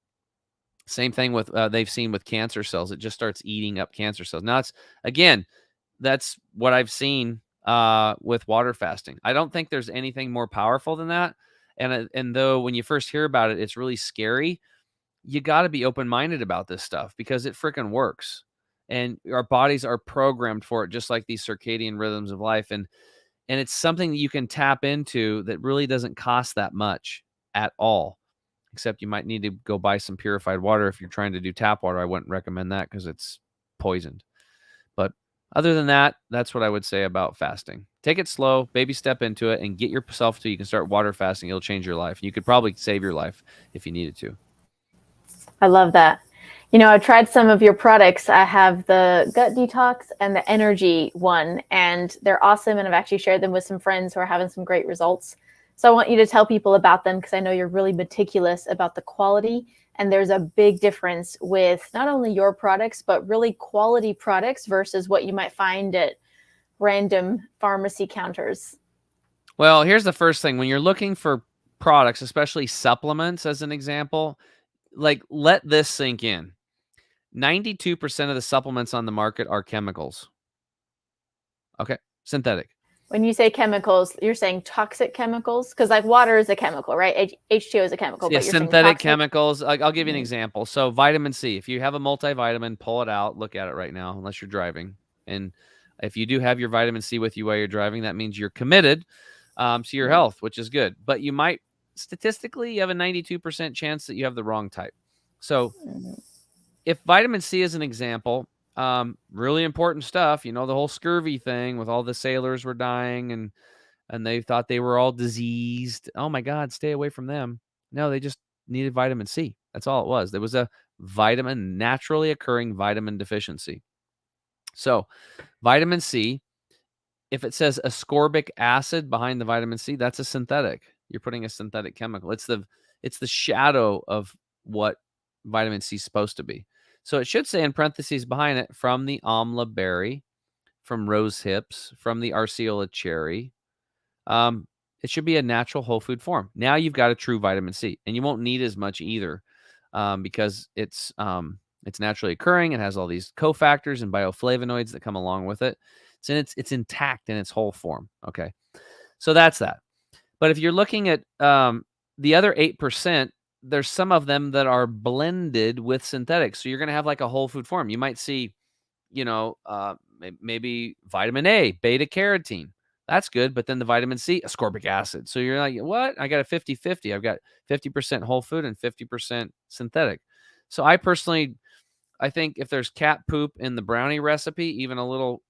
Same thing with they've seen with cancer cells. It just starts eating up cancer cells. Now, that's what I've seen with water fasting. I don't think there's anything more powerful than that. And though when you first hear about it, it's really scary. You got to be open-minded about this stuff because it freaking works. And our bodies are programmed for it, just like these circadian rhythms of life. And it's something that you can tap into that really doesn't cost that much at all. Except you might need to go buy some purified water if you're trying to do tap water. I wouldn't recommend that because it's poisoned. But other than that, that's what I would say about fasting. Take it slow, baby step into it, and get yourself to you can start water fasting. It'll change your life. You could probably save your life if you needed to. I love that. I've tried some of your products. I have the gut detox and the energy one, and they're awesome. And I've actually shared them with some friends who are having some great results. So I want you to tell people about them because I know you're really meticulous about the quality. And there's a big difference with not only your products, but really quality products versus what you might find at random pharmacy counters. Well, here's the first thing. When you're looking for products, especially supplements as an example, like let this sink in. 92% of the supplements on the market are chemicals. Okay, synthetic. When you say chemicals, you're saying toxic chemicals? Because like water is a chemical, right? H2O is a chemical. Yeah, but you're synthetic chemicals. I'll give you an example. So vitamin C, if you have a multivitamin, pull it out, look at it right now, unless you're driving. And if you do have your vitamin C with you while you're driving, that means you're committed to your health, which is good. But you might, statistically, you have a 92% chance that you have the wrong type. So if vitamin C is an example, really important stuff, the whole scurvy thing with all the sailors were dying and they thought they were all diseased. Oh my God, stay away from them. No, they just needed vitamin C. That's all it was. There was a naturally occurring vitamin deficiency. So vitamin C, if it says ascorbic acid behind the vitamin C, that's a synthetic. You're putting a synthetic chemical. It's the shadow of what vitamin C is supposed to be. So it should say in parentheses behind it, from the amla berry, from rose hips, from the arceola cherry. It should be a natural whole food form. Now you've got a true vitamin C, and you won't need as much either because it's naturally occurring. It has all these cofactors and bioflavonoids that come along with it. So it's intact in its whole form. Okay, so that's that. But if you're looking at the other 8%, there's some of them that are blended with synthetics. So you're going to have like a whole food form. You might see, maybe vitamin A, beta carotene. That's good. But then the vitamin C, ascorbic acid. So you're like, what? I got a 50-50. I've got 50% whole food and 50% synthetic. So I think if there's cat poop in the brownie recipe, even a little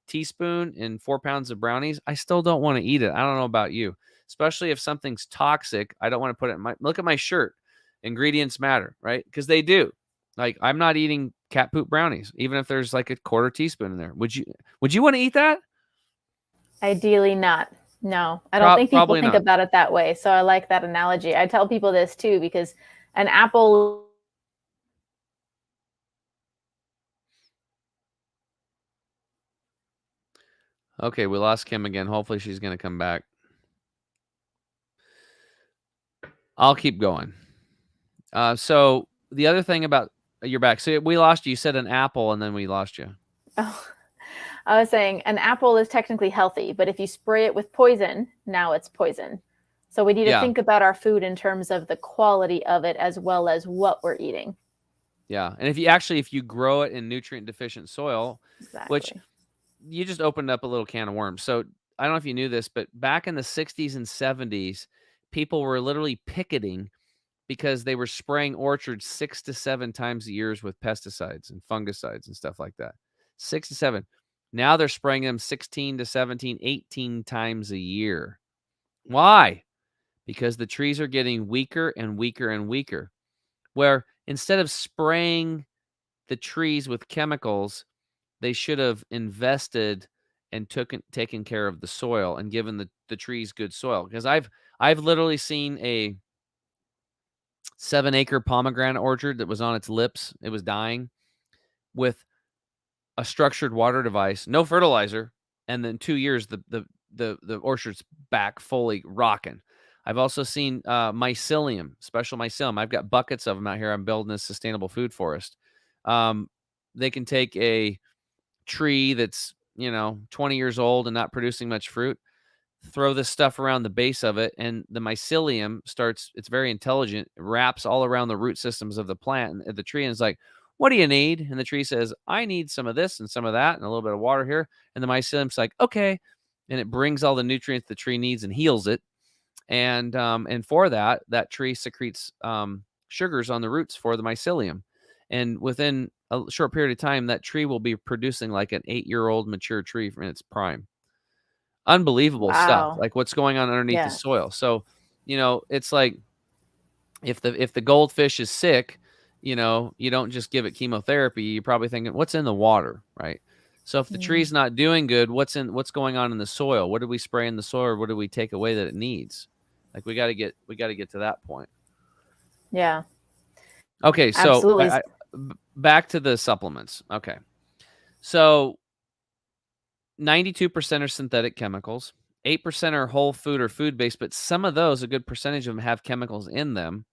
teaspoon in 4 pounds of brownies, I still don't want to eat it. I don't know about you. Especially if something's toxic, I don't want to put it in look at my shirt. Ingredients matter, right? Because they do. Like I'm not eating cat poop brownies, even if there's like a quarter teaspoon in there. Would you want to eat that? Ideally not. No, I don't think people think about it that way. So I like that analogy. I tell people this too, because an apple. Okay, we lost Kim again. Hopefully she's going to come back. I'll keep going. So the other thing about your back, so we lost you. You said an apple and then we lost you. Oh, I was saying an apple is technically healthy, but if you spray it with poison, now it's poison. So we need to think about our food in terms of the quality of it as well as what we're eating. Yeah. And if you grow it in nutrient deficient soil, which you just opened up a little can of worms. So I don't know if you knew this, but back in the 60s and 70s, people were literally picketing because they were spraying orchards 6 to 7 times a year with pesticides and fungicides and stuff like that. 6 to 7. Now they're spraying them 16 to 17, 18 times a year. Why? Because the trees are getting weaker and weaker and weaker. Where instead of spraying the trees with chemicals, they should have invested and taken care of the soil and given the trees good soil. Because I've literally seen a 7-acre pomegranate orchard that was on its lips. It was dying with a structured water device, no fertilizer. And then 2 years, the the orchard's back fully rocking. I've also seen mycelium, special mycelium. I've got buckets of them out here. I'm building a sustainable food forest. Um, they can take a tree that's 20 years old and not producing much fruit, throw this stuff around the base of it, and the mycelium starts, it's very intelligent, it wraps all around the root systems of the plant and the tree, and is like, what do you need? And the tree says, I need some of this and some of that and a little bit of water here. And the mycelium's like, okay. And it brings all the nutrients the tree needs and heals it. And for that tree secretes sugars on the roots for the mycelium. And within a short period of time, that tree will be producing like an 8-year-old mature tree from its prime. Unbelievable stuff, Wow. like what's going on underneath the Yes. soil. So, it's like if the goldfish is sick, you don't just give it chemotherapy. You're probably thinking, what's in the water, right? So if the Mm. tree's not doing good, what's going on in the soil? What did we spray in the soil, or what did we take away that it needs? Like we got to get to that point. Yeah. Okay, so Absolutely. back to the supplements. Okay, so 92% are synthetic chemicals. 8% are whole food or food-based, but some of those, a good percentage of them, have chemicals in them.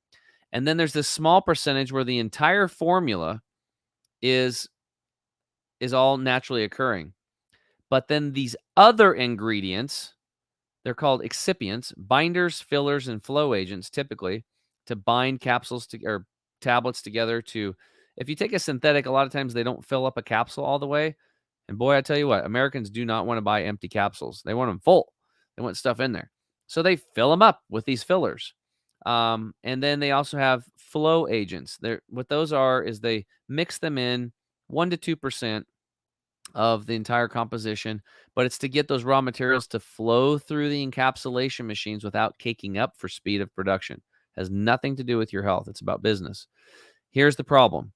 And then there's this small percentage where the entire formula is all naturally occurring. But then these other ingredients, they're called excipients, binders, fillers, and flow agents, typically, to bind capsules or tablets together to, if you take a synthetic, a lot of times they don't fill up a capsule all the way. And boy, I tell you what, Americans do not want to buy empty capsules. They want them full. They want stuff in there. So they fill them up with these fillers. And then they also have flow agents. What those are is they mix them in 1 to 2% of the entire composition, but it's to get those raw materials to flow through the encapsulation machines without caking up for speed of production. It has nothing to do with your health. It's about business. Here's the problem.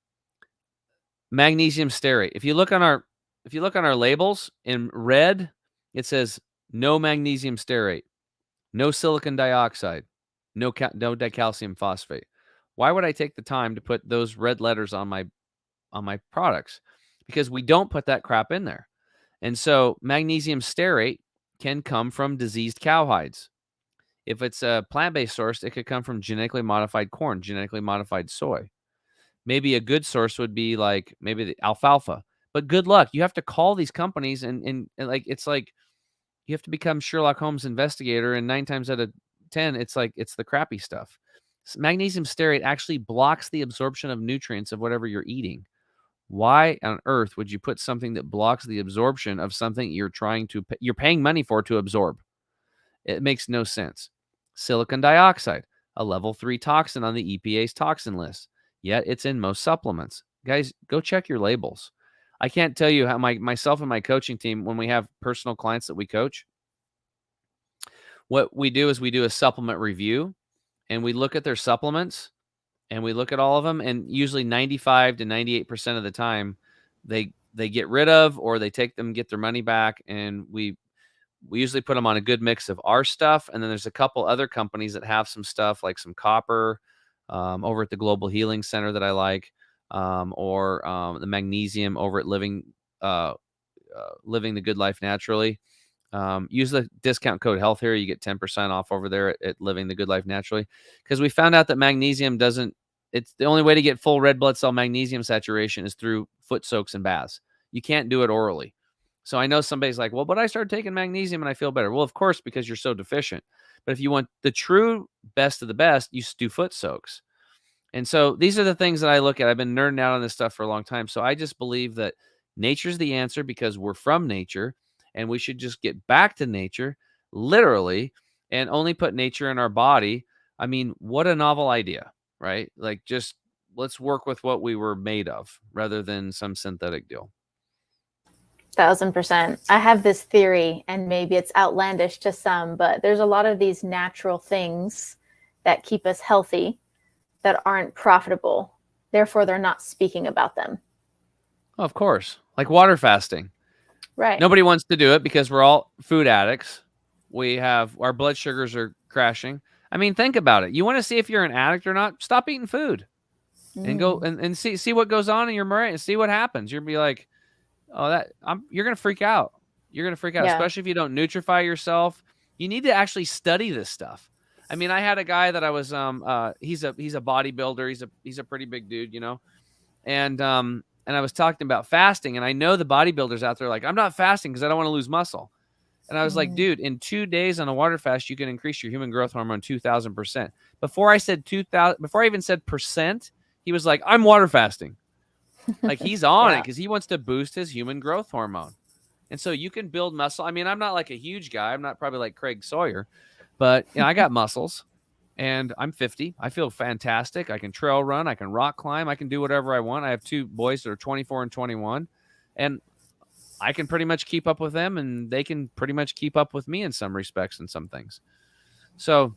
Magnesium stearate. If you look on our labels in red, it says no magnesium stearate, no silicon dioxide, no dicalcium phosphate. Why would I take the time to put those red letters on my products? Because we don't put that crap in there. And so magnesium stearate can come from diseased cowhides. If it's a plant-based source, it could come from genetically modified corn, genetically modified soy. Maybe a good source would be like maybe the alfalfa. But good luck. You have to call these companies and like it's like you have to become Sherlock Holmes investigator, and 9 times out of 10 it's like it's the crappy stuff. Magnesium stearate actually blocks the absorption of nutrients of whatever you're eating. Why on earth would you put something that blocks the absorption of something you're paying money for to absorb? It makes no sense. Silicon dioxide, a level 3 toxin on the EPA's toxin list, yet it's in most supplements. Guys, go check your labels. I can't tell you how myself and my coaching team, when we have personal clients that we coach, what we do is we do a supplement review and we look at their supplements and we look at all of them, and usually 95 to 98% of the time they get rid of, or they take them, get their money back, and we usually put them on a good mix of our stuff. And then there's a couple other companies that have some stuff like some copper over at the Global Healing Center that I like, or the magnesium over at Living the Good Life Naturally. Use the discount code health here. You get 10% off over there at Living the Good Life Naturally, because we found out that magnesium it's the only way to get full red blood cell magnesium saturation is through foot soaks and baths. You can't do it orally. So I know somebody's like, well, but I started taking magnesium and I feel better. Well, of course, because you're so deficient. But if you want the true best of the best, you do foot soaks. And so these are the things that I look at. I've been nerding out on this stuff for a long time. So I just believe that nature's the answer, because we're from nature, and we should just get back to nature, literally, and only put nature in our body. I mean, what a novel idea, right? Like, just let's work with what we were made of rather than some synthetic deal. 1000%. I have this theory, and maybe it's outlandish to some, but there's a lot of these natural things that keep us healthy that aren't profitable. Therefore, they're not speaking about them. Oh, of course. Like water fasting. Right. Nobody wants to do it because we're all food addicts. Our blood sugars are crashing. I mean, think about it. You want to see if you're an addict or not? Stop eating food and go and see what goes on in your brain and see what happens. You'll be like, oh, you're going to freak out. You're going to freak out, Yeah. especially if you don't nutrify yourself. You need to actually study this stuff. I mean, I had a guy that I was he's a bodybuilder. He's a pretty big dude, you know. And I was talking about fasting, and I know the bodybuilders out there like, I'm not fasting because I don't want to lose muscle. And I was like, dude, in 2 days on a water fast, you can increase your human growth hormone 2,000%. Before I said 2,000, before I even said percent, he was like, I'm water fasting. Like, he's on it because he wants to boost his human growth hormone. And so you can build muscle. I mean, I'm not like a huge guy. I'm not probably like Craig Sawyer, but you know, I got muscles, and I'm 50. I feel fantastic. I can trail run. I can rock climb. I can do whatever I want. I have 2 boys that are 24 and 21, and I can pretty much keep up with them, and they can pretty much keep up with me in some respects and some things. So,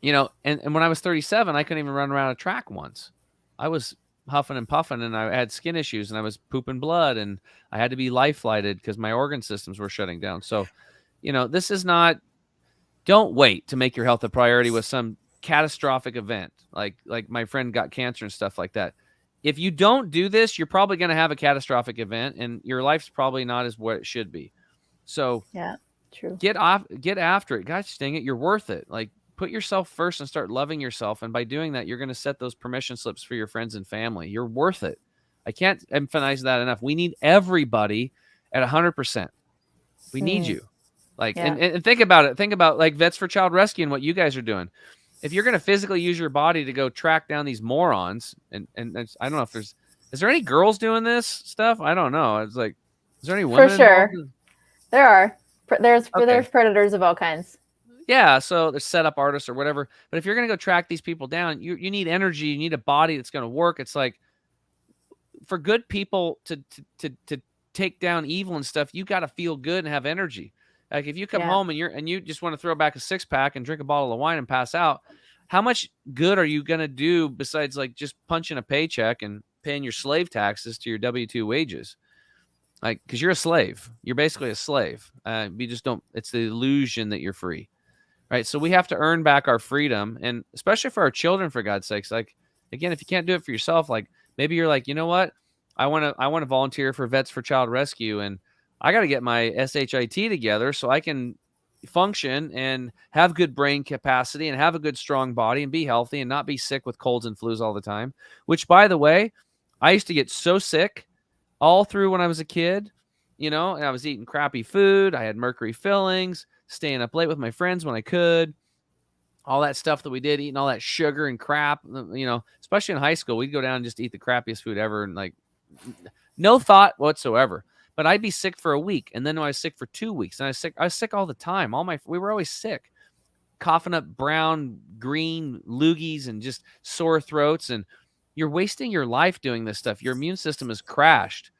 you know, and when I was 37, I couldn't even run around a track once. I was huffing and puffing, and I had skin issues, and I was pooping blood, and I had to be life flighted because my organ systems were shutting down. So, you know, this is not, don't wait to make your health a priority with some catastrophic event like my friend got cancer and stuff like that. If you don't do this, you're probably going to have a catastrophic event, and your life's probably not as what it should be. So Yeah, true. get after it. Gosh dang it, you're worth it. Like, put yourself first and start loving yourself. And by doing that, you're going to set those permission slips for your friends and family. You're worth it. I can't emphasize that enough. We need everybody at 100%. We need you. Like, and think about it. Think about like Vets for Child Rescue and what you guys are doing. If you're going to physically use your body to go track down these morons, and I don't know if is there any girls doing this stuff? I don't know. It's like, is there any women? For sure. There are. There's Okay. predators of all kinds. Yeah, so there's setup artists or whatever. But if you're going to go track these people down, you need energy. You need a body that's going to work. It's like, for good people to take down evil and stuff, you got to feel good and have energy. Like, if you come home and you just want to throw back a 6-pack and drink a bottle of wine and pass out, how much good are you going to do besides like just punching a paycheck and paying your slave taxes to your W-2 wages? Like, because you're a slave. You're basically a slave. You just don't, it's the illusion that you're free. Right. So we have to earn back our freedom, and especially for our children, for God's sakes. Like, again, if you can't do it for yourself, like maybe you're like, you know what? I want to volunteer for Vets for Child Rescue, and I got to get my SHIT together so I can function and have good brain capacity and have a good, strong body and be healthy and not be sick with colds and flus all the time. Which, by the way, I used to get so sick all through when I was a kid, you know, and I was eating crappy food. I had mercury fillings, staying up late with my friends when I could, all that stuff that we did, eating all that sugar and crap, you know, especially in high school, we'd go down and just eat the crappiest food ever. And like, no thought whatsoever. But I'd be sick for a week, and then I was sick for 2 weeks, and I was sick all the time. We were always sick, coughing up brown, green loogies and just sore throats. And you're wasting your life doing this stuff. Your immune system is crashed.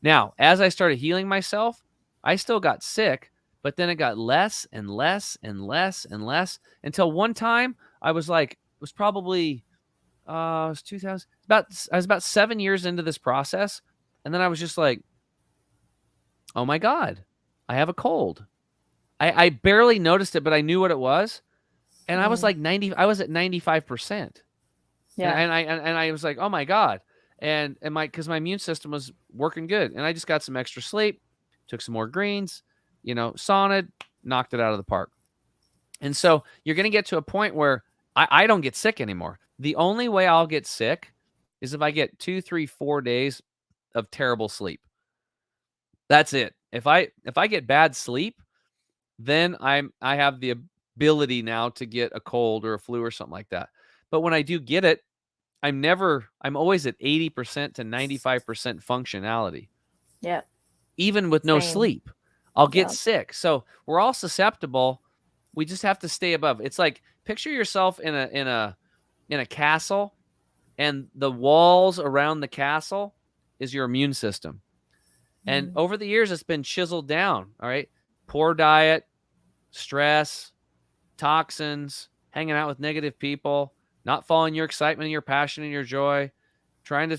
Now, as I started healing myself, I still got sick, but then it got less and less and less and less until one time I was like, it was probably it was 2000. I was about 7 years into this process, and then I was just like, oh my God, I have a cold. I barely noticed it, but I knew what it was, and I was like 90. I was at 95%. Yeah, and I was like, oh my God, and because my immune system was working good, and I just got some extra sleep, took some more greens, you know, saunted, knocked it out of the park. And so you're going to get to a point where I don't get sick anymore. The only way I'll get sick is if I get 2, 3, 4 days of terrible sleep. That's it. If I get bad sleep, then I have the ability now to get a cold or a flu or something like that. But when I do get it, I'm always at 80% to 95% functionality. Yeah. Even with no sleep, I'll get sick. So we're all susceptible. We just have to stay above. It's like, picture yourself in a castle, and the walls around the castle is your immune system. And over the years, it's been chiseled down. All right. Poor diet, stress, toxins, hanging out with negative people, not following your excitement, your passion, and your joy, trying to,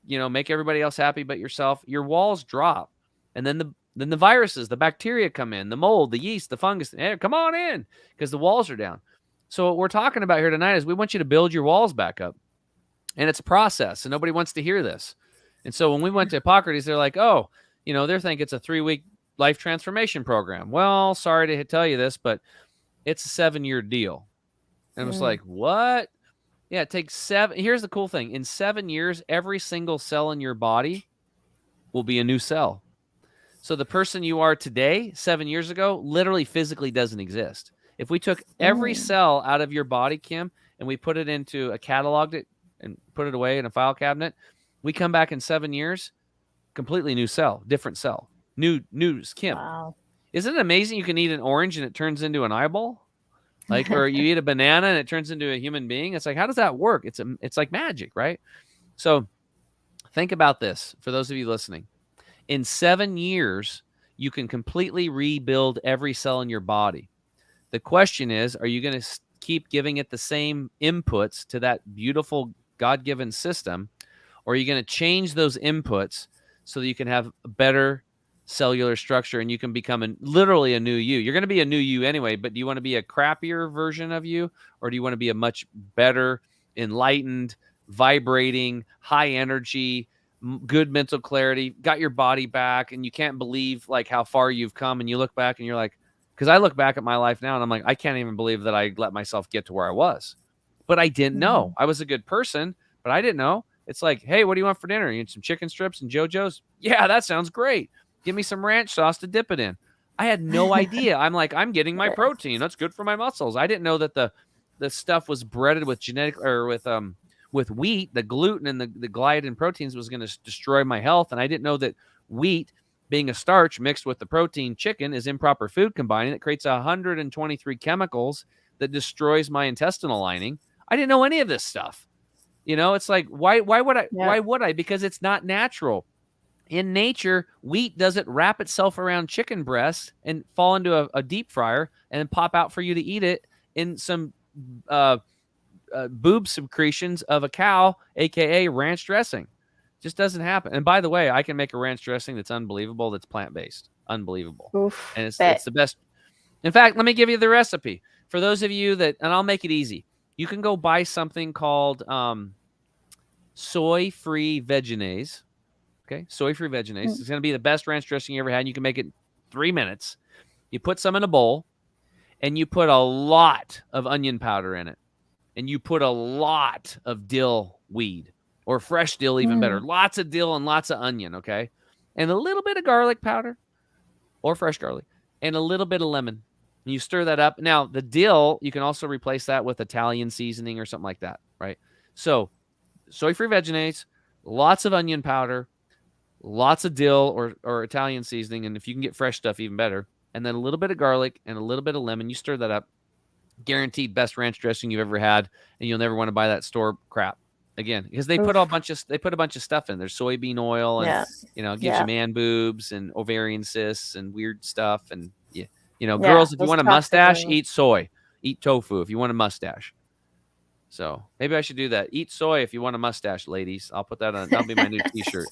you know, make everybody else happy but yourself. Your walls drop. And then the viruses, the bacteria come in, the mold, the yeast, the fungus. Hey, come on in, because the walls are down. So what we're talking about here tonight is we want you to build your walls back up. And it's a process, and nobody wants to hear this. And so when we went to Hippocrates, they're like, oh, you know, they think it's a 3-week life transformation program. Well, sorry to tell you this, but it's a 7-year deal. And I was like, what? Yeah, it takes 7. Here's the cool thing. In 7 years, every single cell in your body will be a new cell. So the person you are today, 7 years ago, literally physically doesn't exist. If we took every cell out of your body, Kim, and we put it into a cataloged it and put it away in a file cabinet, we come back in 7 years, completely new cell, different cell, news, Kim. Wow. Isn't it amazing you can eat an orange and it turns into an eyeball? Like, or you eat a banana and it turns into a human being. It's like, how does that work? It's like magic, right? So think about this for those of you listening. In 7 years, you can completely rebuild every cell in your body. The question is, are you going to keep giving it the same inputs to that beautiful God-given system, or are you going to change those inputs so that you can have a better cellular structure and you can become literally a new you? You're going to be a new you anyway, but do you want to be a crappier version of you, or do you want to be a much better, enlightened, vibrating, high energy, good mental clarity, got your body back, and you can't believe like how far you've come, and you look back and you're like, because I look back at my life now and I'm like, I can't even believe that I let myself get to where I was. But I didn't know. I was a good person, but I didn't know. It's like, hey, what do you want for dinner? You need some chicken strips and JoJo's? Yeah, that sounds great. Give me some ranch sauce to dip it in. I had no idea. I'm like, I'm getting my protein. That's good for my muscles. I didn't know that the stuff was breaded with with wheat, the gluten and the gliadin proteins was going to destroy my health. And I didn't know that wheat, being a starch mixed with the protein chicken, is improper food combining. It creates 123 chemicals that destroys my intestinal lining. I didn't know any of this stuff. You know, it's like, why would I? Yeah. Why would I? Because it's not natural. In nature, wheat doesn't wrap itself around chicken breasts and fall into a deep fryer and then pop out for you to eat it in some boob secretions of a cow, aka ranch dressing. Just doesn't happen. And by the way, I can make a ranch dressing that's unbelievable, that's plant-based. Unbelievable. Oof, and it's the best. In fact, let me give you the recipe. For those of you that, and I'll make it easy, you can go buy something called soy-free veggies. Okay, soy-free veggies. It's going to be the best ranch dressing you ever had. And you can make it in 3 minutes. You put some in a bowl, and you put a lot of onion powder in it. And you put a lot of dill weed, or fresh dill, even better. Lots of dill and lots of onion, okay? And a little bit of garlic powder, or fresh garlic, and a little bit of lemon. And you stir that up. Now, the dill, you can also replace that with Italian seasoning or something like that, right? So, soy-free veggies, lots of onion powder, lots of dill or Italian seasoning, and if you can get fresh stuff, even better. And then a little bit of garlic and a little bit of lemon. You stir that up. Guaranteed best ranch dressing you've ever had, and you'll never want to buy that store crap again, because they put a bunch of stuff in. There's soybean oil, and it gives you man boobs and ovarian cysts and weird stuff. And girls, if you want a mustache, eat soy, eat tofu if you want a mustache. So maybe I should do that. Eat soy if you want a mustache, ladies. I'll put that on. That'll be my new T-shirt.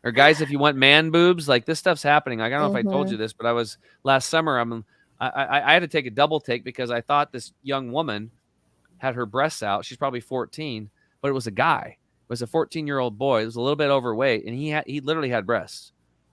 Or guys, if you want man boobs, like this stuff's happening. I don't know if I told you this, but last summer. I had to take a double take because I thought this young woman had her breasts out. She's probably 14, but it was a guy. It was a 14-year-old boy. It was a little bit overweight, and he literally had breasts.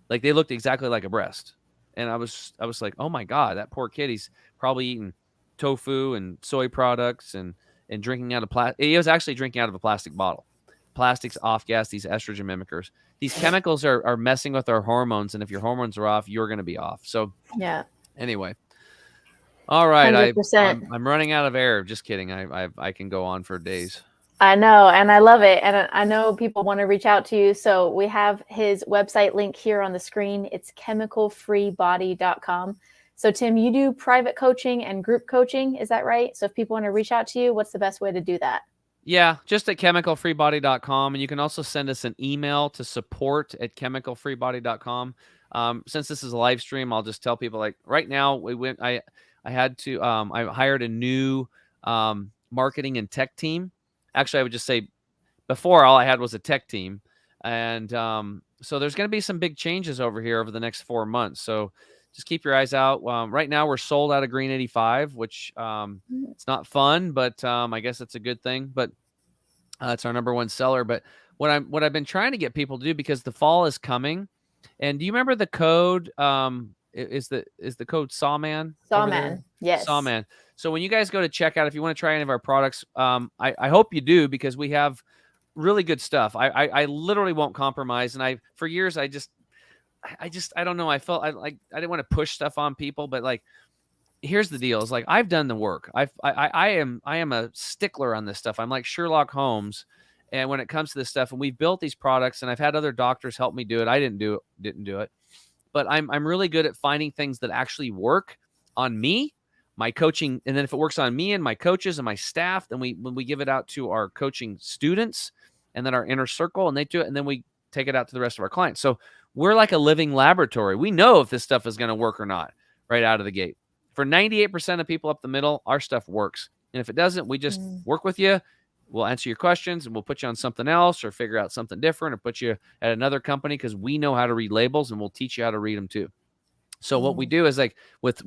Like they looked exactly like a breast. And I was like, oh my God, that poor kid. He's probably eating tofu and soy products and drinking out of plastic. He was actually drinking out of a plastic bottle. Plastics off gas, these estrogen mimickers. These chemicals are messing with our hormones, and if your hormones are off, you're going to be off. So anyway. All right, I'm running out of air. Just kidding. I can go on for days. I know, and I love it. And I know people want to reach out to you. So we have his website link here on the screen. It's chemicalfreebody.com. So Tim, you do private coaching and group coaching. Is that right? So if people want to reach out to you, what's the best way to do that? Yeah, just at chemicalfreebody.com. And you can also send us an email to support@chemicalfreebody.com. Since this is a live stream, I'll just tell people, like, right now I hired a new marketing and tech team. Actually, I would just say before, all I had was a tech team. And so there's going to be some big changes over here over the next 4 months. So just keep your eyes out. Right now, we're sold out of Green 85, which it's not fun, but I guess it's a good thing. But it's our number one seller. But what I've been trying to get people to do, because the fall is coming. And do you remember the code? is the code Sawman over there? Sawman. Yes. Sawman. So when you guys go to checkout, if you want to try any of our products, I hope you do, because we have really good stuff. I literally won't compromise. And for years, I don't know. I felt I didn't want to push stuff on people, but like, here's the deal: is like, I've done the work. I am a stickler on this stuff. I'm like Sherlock Holmes, and when it comes to this stuff, and we've built these products, and I've had other doctors help me do it. I didn't do it, but I'm really good at finding things that actually work on me, my coaching, and then if it works on me and my coaches and my staff, then when we give it out to our coaching students, and then our inner circle, and they do it, and then we take it out to the rest of our clients. So we're like a living laboratory. We know if this stuff is going to work or not right out of the gate. For 98% of people up the middle, our stuff works. And if it doesn't, we just work with you. We'll answer your questions, and we'll put you on something else, or figure out something different, or put you at another company, because we know how to read labels, and we'll teach you how to read them too. So what we do is, like, with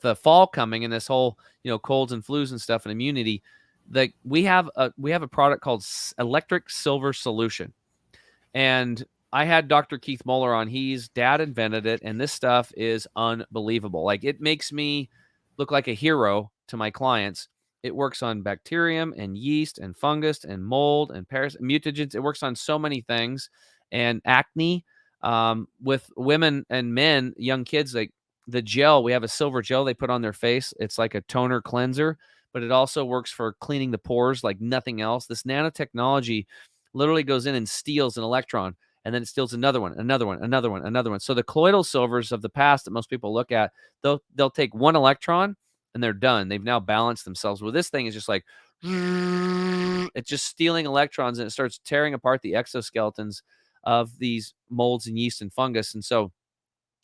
the fall coming and this whole, colds and flus and stuff and immunity, like, we have a product called Electric Silver Solution. And I had Dr. Keith Moeller on. His dad invented it, and this stuff is unbelievable. Like, it makes me look like a hero to my clients. It works on bacterium and yeast and fungus and mold and mutagens. It works on so many things, and acne. With women and men, young kids, like the gel, we have a silver gel they put on their face. It's like a toner cleanser, but it also works for cleaning the pores like nothing else. This nanotechnology literally goes in and steals an electron, and then it steals another one. So the colloidal silvers of the past that most people look at, they'll take one electron and they're done. They've now balanced themselves. Well, this thing is just like, it's just stealing electrons, and it starts tearing apart the exoskeletons of these molds and yeast and fungus. And so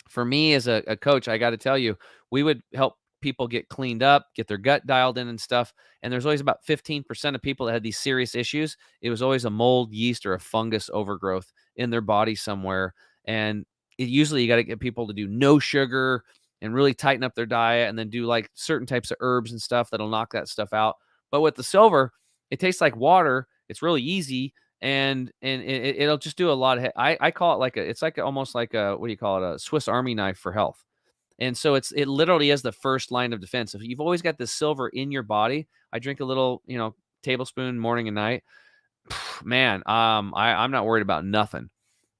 for me as a coach, I got to tell you, we would help people get cleaned up, get their gut dialed in and stuff. And there's always about 15% of people that had these serious issues. It was always a mold, yeast, or a fungus overgrowth in their body somewhere. And usually you got to get people to do no sugar and really tighten up their diet, and then do like certain types of herbs and stuff that'll knock that stuff out. But with the silver, it tastes like water. It's really easy. And it'll just do a lot of, I call it it's like almost like what do you call it? A Swiss Army knife for health. And so it literally is the first line of defense. If you've always got this silver in your body, I drink a little, tablespoon morning and night, man, I'm not worried about nothing.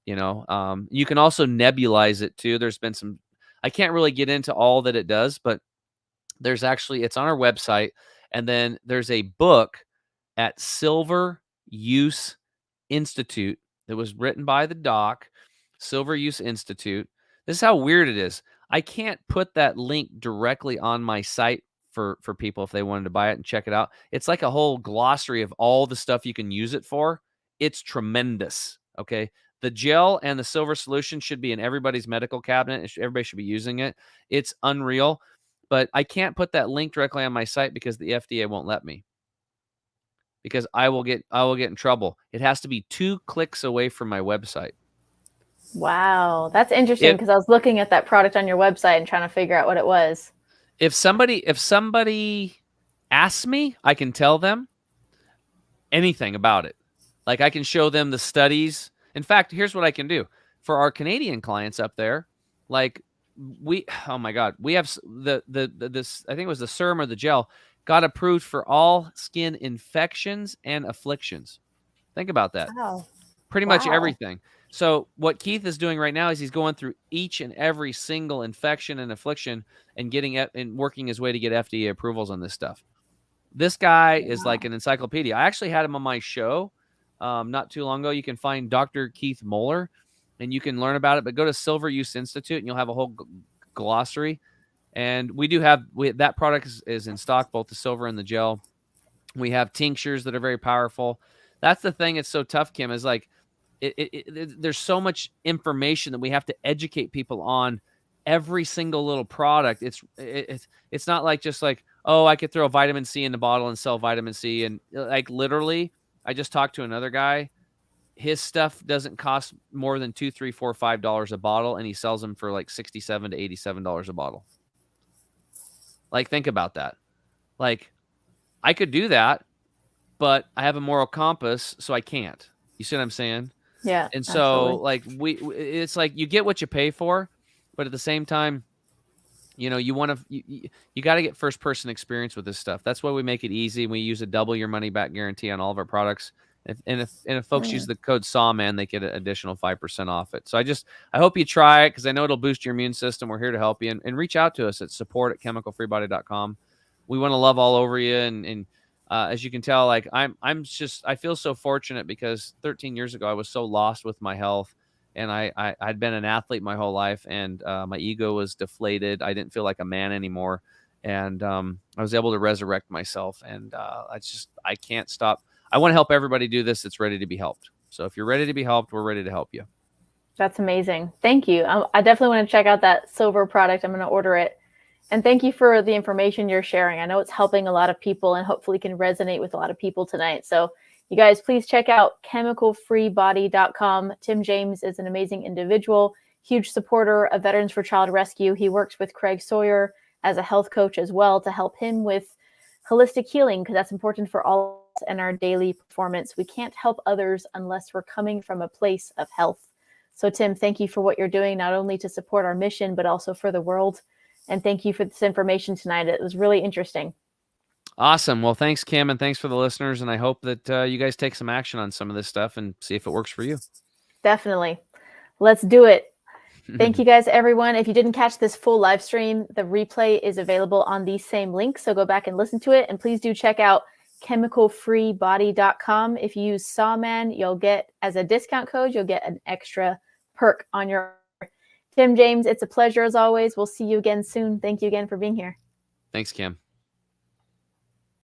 You can also nebulize it too. There's been some, I can't really get into all that it does, but it's on our website. And then there's a book at Silver Use Institute that was written by the doc, Silver Use Institute. This is how weird it is. I can't put that link directly on my site for people if they wanted to buy it and check it out. It's like a whole glossary of all the stuff you can use it for. It's tremendous. Okay. The gel and the silver solution should be in everybody's medical cabinet. Everybody should be using it. It's unreal, but I can't put that link directly on my site because the FDA won't let me. Because I will get in trouble. It has to be 2 clicks away from my website. Wow, that's interesting, because I was looking at that product on your website and trying to figure out what it was. If somebody asks me, I can tell them anything about it. Like, I can show them the studies. In fact, here's what I can do for our Canadian clients up there. Like, oh my God, we have this, I think it was the serum or the gel, got approved for all skin infections and afflictions. Think about that. Wow. Pretty much everything. So what Keith is doing right now is he's going through each and every single infection and affliction and working his way to get FDA approvals on this stuff. This guy is like an encyclopedia. I actually had him on my show not too long ago. You can find Dr. Keith Moeller and you can learn about it, but go to Silver Use Institute and you'll have a whole glossary. And we do have that product is in stock, both the silver and the gel. We have tinctures that are very powerful. That's the thing. It's so tough, Kim, is like there's so much information that we have to educate people on every single little product. It's not like just like, oh, I could throw vitamin C in the bottle and sell vitamin C. And like literally, I just talked to another guy. His stuff doesn't cost more than $2, $3, $4, $5 a bottle, and he sells them for like $67 to $87 a bottle. Like, think about that. Like, I could do that, but I have a moral compass, so I can't. You see what I'm saying? Yeah. And so, absolutely. Like, it's like you get what you pay for, but at the same time, you know, you want to, you got to get first person experience with this stuff. That's why we make it easy. We use a double your money back guarantee on all of our products. And if folks use the code SAWMAN, they get an additional 5% off it. So I hope you try it, because I know it'll boost your immune system. We're here to help you, and reach out to us at support@chemicalfreebody.com. We want to love all over you. And as you can tell, like I feel so fortunate, because 13 years ago, I was so lost with my health. And I'd been an athlete my whole life, and my ego was deflated. I didn't feel like a man anymore. And I was able to resurrect myself. And I can't stop. I want to help everybody do this that's ready to be helped. So if you're ready to be helped, we're ready to help you. That's amazing. Thank you. I definitely want to check out that silver product. I'm going to order it. And thank you for the information you're sharing. I know it's helping a lot of people, and hopefully can resonate with a lot of people tonight. So you guys, please check out chemicalfreebody.com. Tim James is an amazing individual, huge supporter of Veterans for Child Rescue. He works with Craig Sawyer as a health coach as well, to help him with holistic healing, because that's important for all of us and our daily performance. We can't help others unless we're coming from a place of health. So Tim, thank you for what you're doing, not only to support our mission, but also for the world. And thank you for this information tonight. It was really interesting. Awesome. Well, thanks, Kim, and thanks for the listeners. And I hope that you guys take some action on some of this stuff and see if it works for you. Definitely. Let's do it. Thank you guys, everyone. If you didn't catch this full live stream, the replay is available on these same links. So go back and listen to it. And please do check out chemicalfreebody.com. If you use SAWMAN, you'll get, as a discount code, you'll get an extra perk on your order. Tim James, it's a pleasure as always. We'll see you again soon. Thank you again for being here. Thanks, Kim.